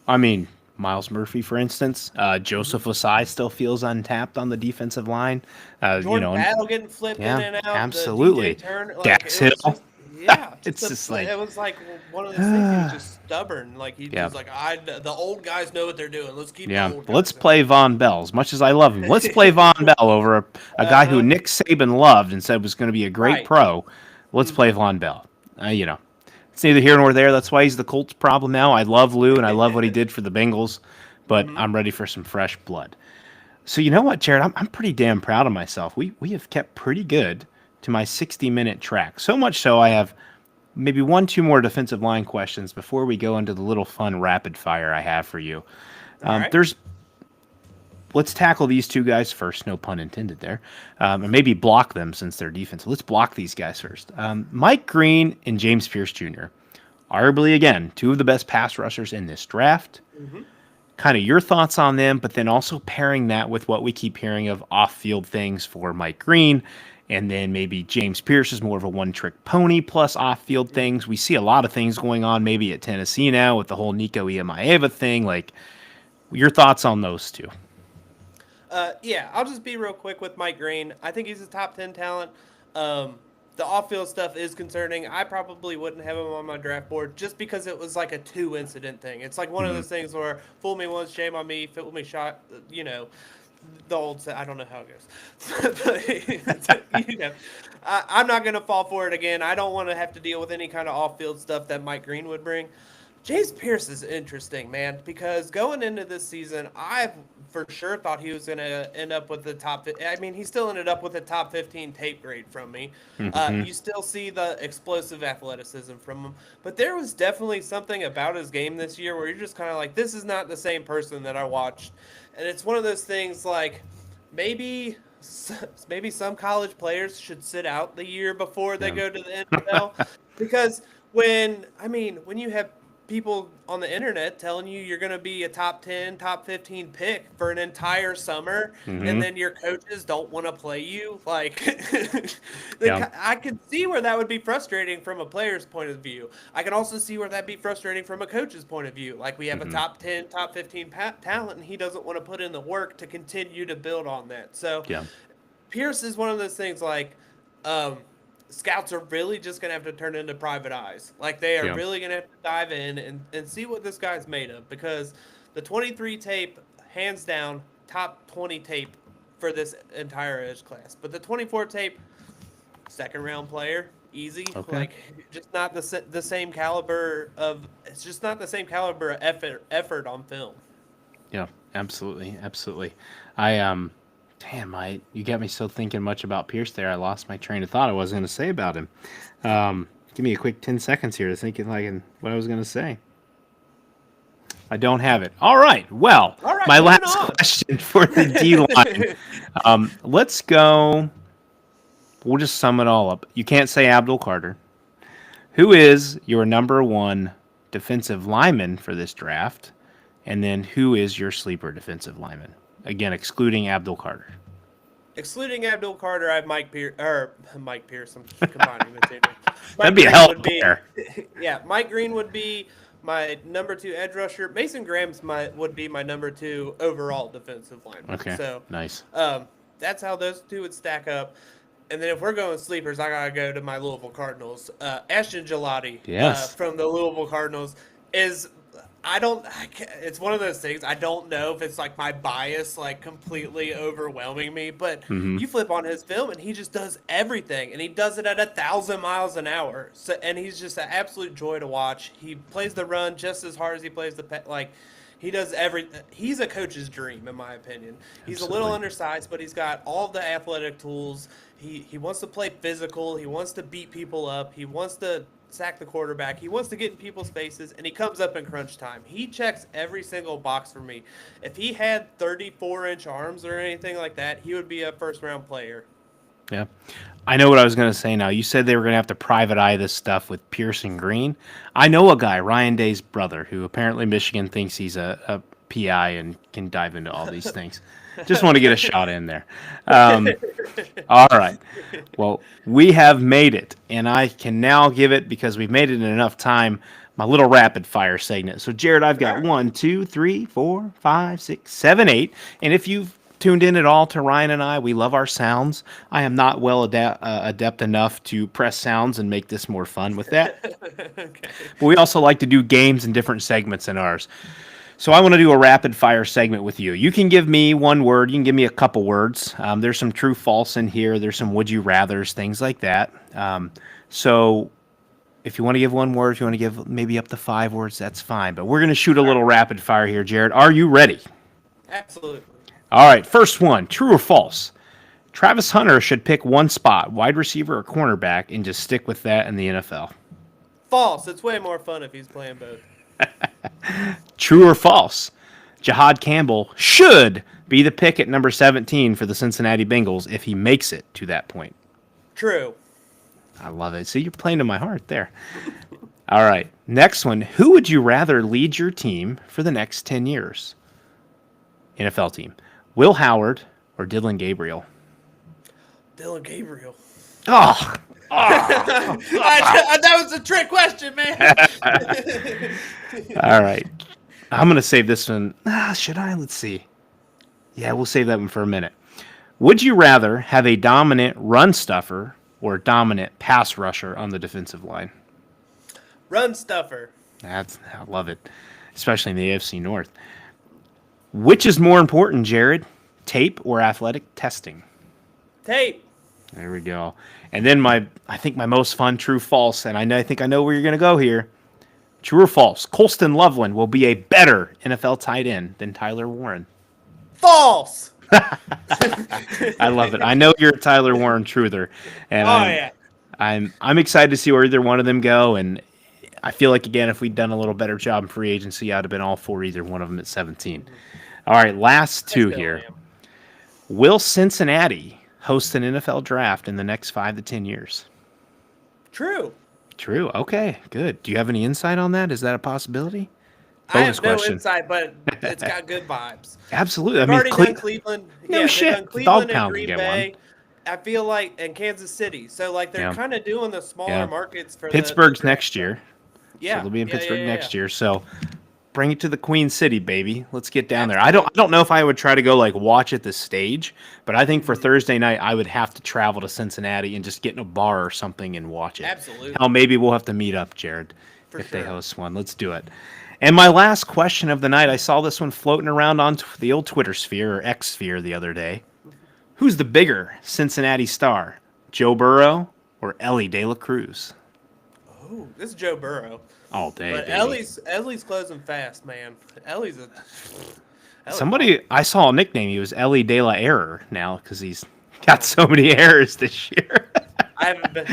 I mean, Miles Murphy, for instance, Joseph Osai still feels untapped on the defensive line. Jordan Battle getting flipped in Yeah, and out. absolutely. The DJ Turner, like Dax it was Hill. just yeah, It's just like, it was like one of those things. He was just stubborn. Like he Yeah. was like, the old guys know what they're doing. Let's keep yeah, the old let's guys play Von Bell. As much as I love him, let's play Von Bell over a guy who Uh-huh. Nick Saban loved and said was going to be a great Right. pro. Let's play Von Bell. It's neither here nor there. That's why he's the Colts' problem now. I love Lou and I love what he did for the Bengals, but I'm ready for some fresh blood. So you know what, Jared? I'm pretty damn proud of myself. We have kept pretty good to my 60-minute track. So much so I have maybe two more defensive line questions before we go into the little fun rapid fire I have for you. All right. Let's tackle these two guys first. No pun intended there. And maybe block them since they're defensive. Let's block these guys first. Mike Green and James Pierce Jr. Arguably, again, two of the best pass rushers in this draft. Kind of your thoughts on them, but then also pairing that with what we keep hearing of off-field things for Mike Green, and then maybe James Pierce is more of a one-trick pony plus off-field things. We see a lot of things going on maybe at Tennessee now with the whole Nico Iamaleava thing. Like, your thoughts on those two? Yeah, I'll just be real quick with Mike Green. I think he's a top 10 talent. The off-field stuff is concerning. I probably wouldn't have him on my draft board just because it was like a two-incident thing. It's like one of those things where fool me once, shame on me, fool me shot, the old, I don't know how it goes. I'm not going to fall for it again. I don't want to have to deal with any kind of off-field stuff that Mike Green would bring. James Pierce is interesting, man, because going into this season, I for sure thought he was going to end up with the top. I mean, he still ended up with a top 15 tape grade from me. You still see the explosive athleticism from him, but there was definitely something about his game this year where you're just kind of like, this is not the same person that I watched, and it's one of those things like maybe some college players should sit out the year before they go to the NFL because when you have people on the internet telling you you're going to be a top 10, top 15 pick for an entire summer, and then your coaches don't want to play you. Like, I could see where that would be frustrating from a player's point of view. I can also see where that'd be frustrating from a coach's point of view. Like, we have a top 10, top 15 talent, and he doesn't want to put in the work to continue to build on that. So, Pierce is one of those things like, scouts are really just going to have to turn into private eyes. Like, they are really going to have to dive in and see what this guy's made of, because the 23 tape, hands down, top 20 tape for this entire edge class. But the 24 tape, second round player, easy. Okay. Like, just not the same caliber of, it's just not the same caliber of effort on film. Yeah, absolutely. Damn, you got me so thinking much about Pierce there. I lost my train of thought. I was going to say about him. Give me a quick 10 seconds here to think what I was going to say. I don't have it. All right. Well, my last question for the D line. Let's go. We'll just sum it all up. You can't say Abdul Carter. Who is your number one defensive lineman for this draft? And then who is your sleeper defensive lineman? Again, excluding Abdul Carter. Excluding Abdul Carter, I have Mike Pierce. I'm combining the two. That'd be a hell of a pair. Yeah, Mike Green would be my number 2 edge rusher. Mason Graham's would be my number 2 overall defensive lineman. Okay, So nice. that's how those two would stack up. And then if we're going sleepers, I gotta go to my Louisville Cardinals. Ashton Gelati Yes. from the Louisville Cardinals is. It's one of those things. I don't know if it's like my bias, like completely overwhelming me, but you flip on his film and he just does everything, and he does it at 1,000 miles an hour. So, and he's just an absolute joy to watch. He plays the run just as hard as he plays like. He does everything. He's a coach's dream, in my opinion. He's a little undersized, but he's got all the athletic tools. He wants to play physical. He wants to beat people up. He wants to sack the quarterback. He wants to get in people's faces, and he comes up in crunch time. He checks every single box for me. If he had 34-inch arms or anything like that, he would be a first-round player. Yeah. I know what I was going to say now. You said they were going to have to private eye this stuff with Pearson Green. I know a guy, Ryan Day's brother, who apparently Michigan thinks he's a PI and can dive into all these things. Just want to get a shot in there. All right. Well, we have made it, and I can now give it, because we've made it in enough time, my little rapid fire segment. So, Jared, I've got 1, 2, 3, 4, 5, 6, 7, 8. And if you've tuned in at all to Ryan and I, we love our sounds. I am not well adept enough to press sounds and make this more fun with that. Okay. But we also like to do games and different segments in ours. So I want to do a rapid fire segment with you. You can give me one word. You can give me a couple words. There's some true false in here. There's some would you rathers, things like that. So if you want to give one word, if you want to give maybe up to 5 words, that's fine. But we're going to shoot a little rapid fire here, Jared. Are you ready? Absolutely. All right, first one, true or false? Travis Hunter should pick one spot, wide receiver or cornerback, and just stick with that in the NFL. False. It's way more fun if he's playing both. True or false? Jahad Campbell should be the pick at number 17 for the Cincinnati Bengals if he makes it to that point. True. I love it. See, you're playing to my heart there. All right, next one. Who would you rather lead your team for the next 10 years? NFL team. Will Howard or Dylan Gabriel? Dylan Gabriel. Oh. That was a trick question, man. All right. I'm going to save this one. Should I? Let's see. Yeah, we'll save that one for a minute. Would you rather have a dominant run stuffer or dominant pass rusher on the defensive line? Run stuffer. I love it, especially in the AFC North. Which is more important, Jared? Tape or athletic testing? Tape. There we go. And then I think my most fun true false, and I think I know where you're going to go here. True or false? Colston Loveland will be a better NFL tight end than Tyler Warren. False. I love it. I know you're a Tyler Warren truther, and I'm excited to see where either one of them go. And I feel like, again, if we'd done a little better job in free agency, I'd have been all for either one of them at 17. All right, last two here. Will Cincinnati host an NFL draft in the next 5 to 10 years? True. True. Okay, good. Do you have any insight on that? Is that a possibility? I have no insight, but it's got good vibes. Absolutely. They've already done Cleveland. No shit. Done Cleveland and Green Bay. I feel like, and Kansas City. So, like, they're kind of doing the smaller markets for Pittsburgh's next year. Yeah. So they'll be in Pittsburgh next year. So bring it to the Queen City, baby. Let's get down there. I don't know if I would try to go, like, watch at the stage, but I think for Thursday night, I would have to travel to Cincinnati and just get in a bar or something and watch it. Absolutely. Hell, maybe we'll have to meet up, Jared, if they host one. Let's do it. And my last question of the night, I saw this one floating around on the old Twitter sphere or X sphere the other day. Who's the bigger Cincinnati star, Joe Burrow or Ellie De La Cruz? Oh, this is Joe Burrow. All day. But Ellie's closing fast, man. Ellie's somebody I saw a nickname. He was Ellie De La Error now because he's got so many errors this year. I haven't been.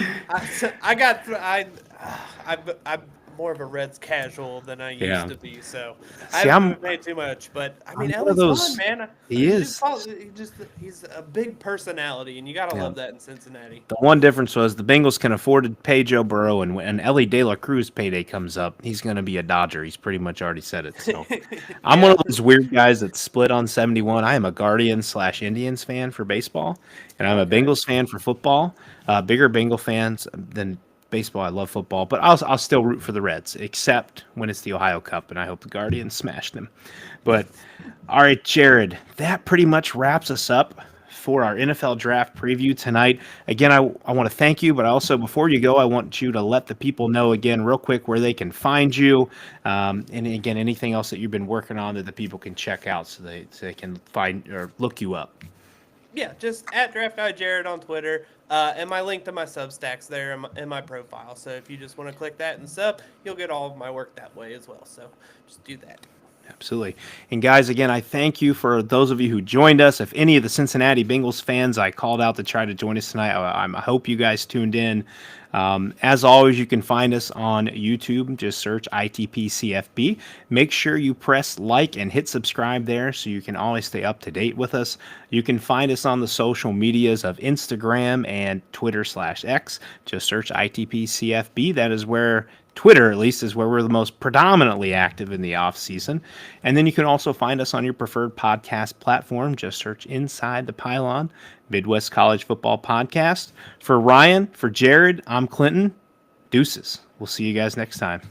I'm more of a Reds casual than I used to be, so I haven't made too much. But I mean, Ellie's fun, man. He's a big personality, and you gotta love that in Cincinnati. The one difference was the Bengals can afford to pay Joe Burrow, and when Ellie De La Cruz payday comes up, he's going to be a Dodger. He's pretty much already said it. So I'm one of those weird guys that split on 71. I am a Guardians/Indians fan for baseball, and I'm a Bengals fan for football. Bigger Bengal fans than baseball. I love football, but I'll still root for the Reds, except when it's the Ohio Cup, and I hope the Guardians smash them. But all right, Jared, that pretty much wraps us up for our NFL draft preview tonight. Again, I want to thank you, but also before you go, I want you to let the people know again real quick where they can find you. And again, anything else that you've been working on that the people can check out so they can find or look you up. Yeah, just at Draft Guy Jared on Twitter, and my link to my Substacks there in my profile. So if you just want to click that and sub, you'll get all of my work that way as well. So just do that. Absolutely. And guys, again, I thank you for those of you who joined us. If any of the Cincinnati Bengals fans I called out to try to join us tonight, I hope you guys tuned in. As always, you can find us on YouTube. Just search ITPCFB. Make sure you press like and hit subscribe there so you can always stay up to date with us. You can find us on the social medias of Instagram and Twitter/X. Just search ITPCFB. That is where Twitter, at least, is where we're the most predominantly active in the off season. And then you can also find us on your preferred podcast platform. Just search Inside the Pylon, Midwest College Football Podcast. For Ryan, for Jared, I'm Clinton. Deuces. We'll see you guys next time.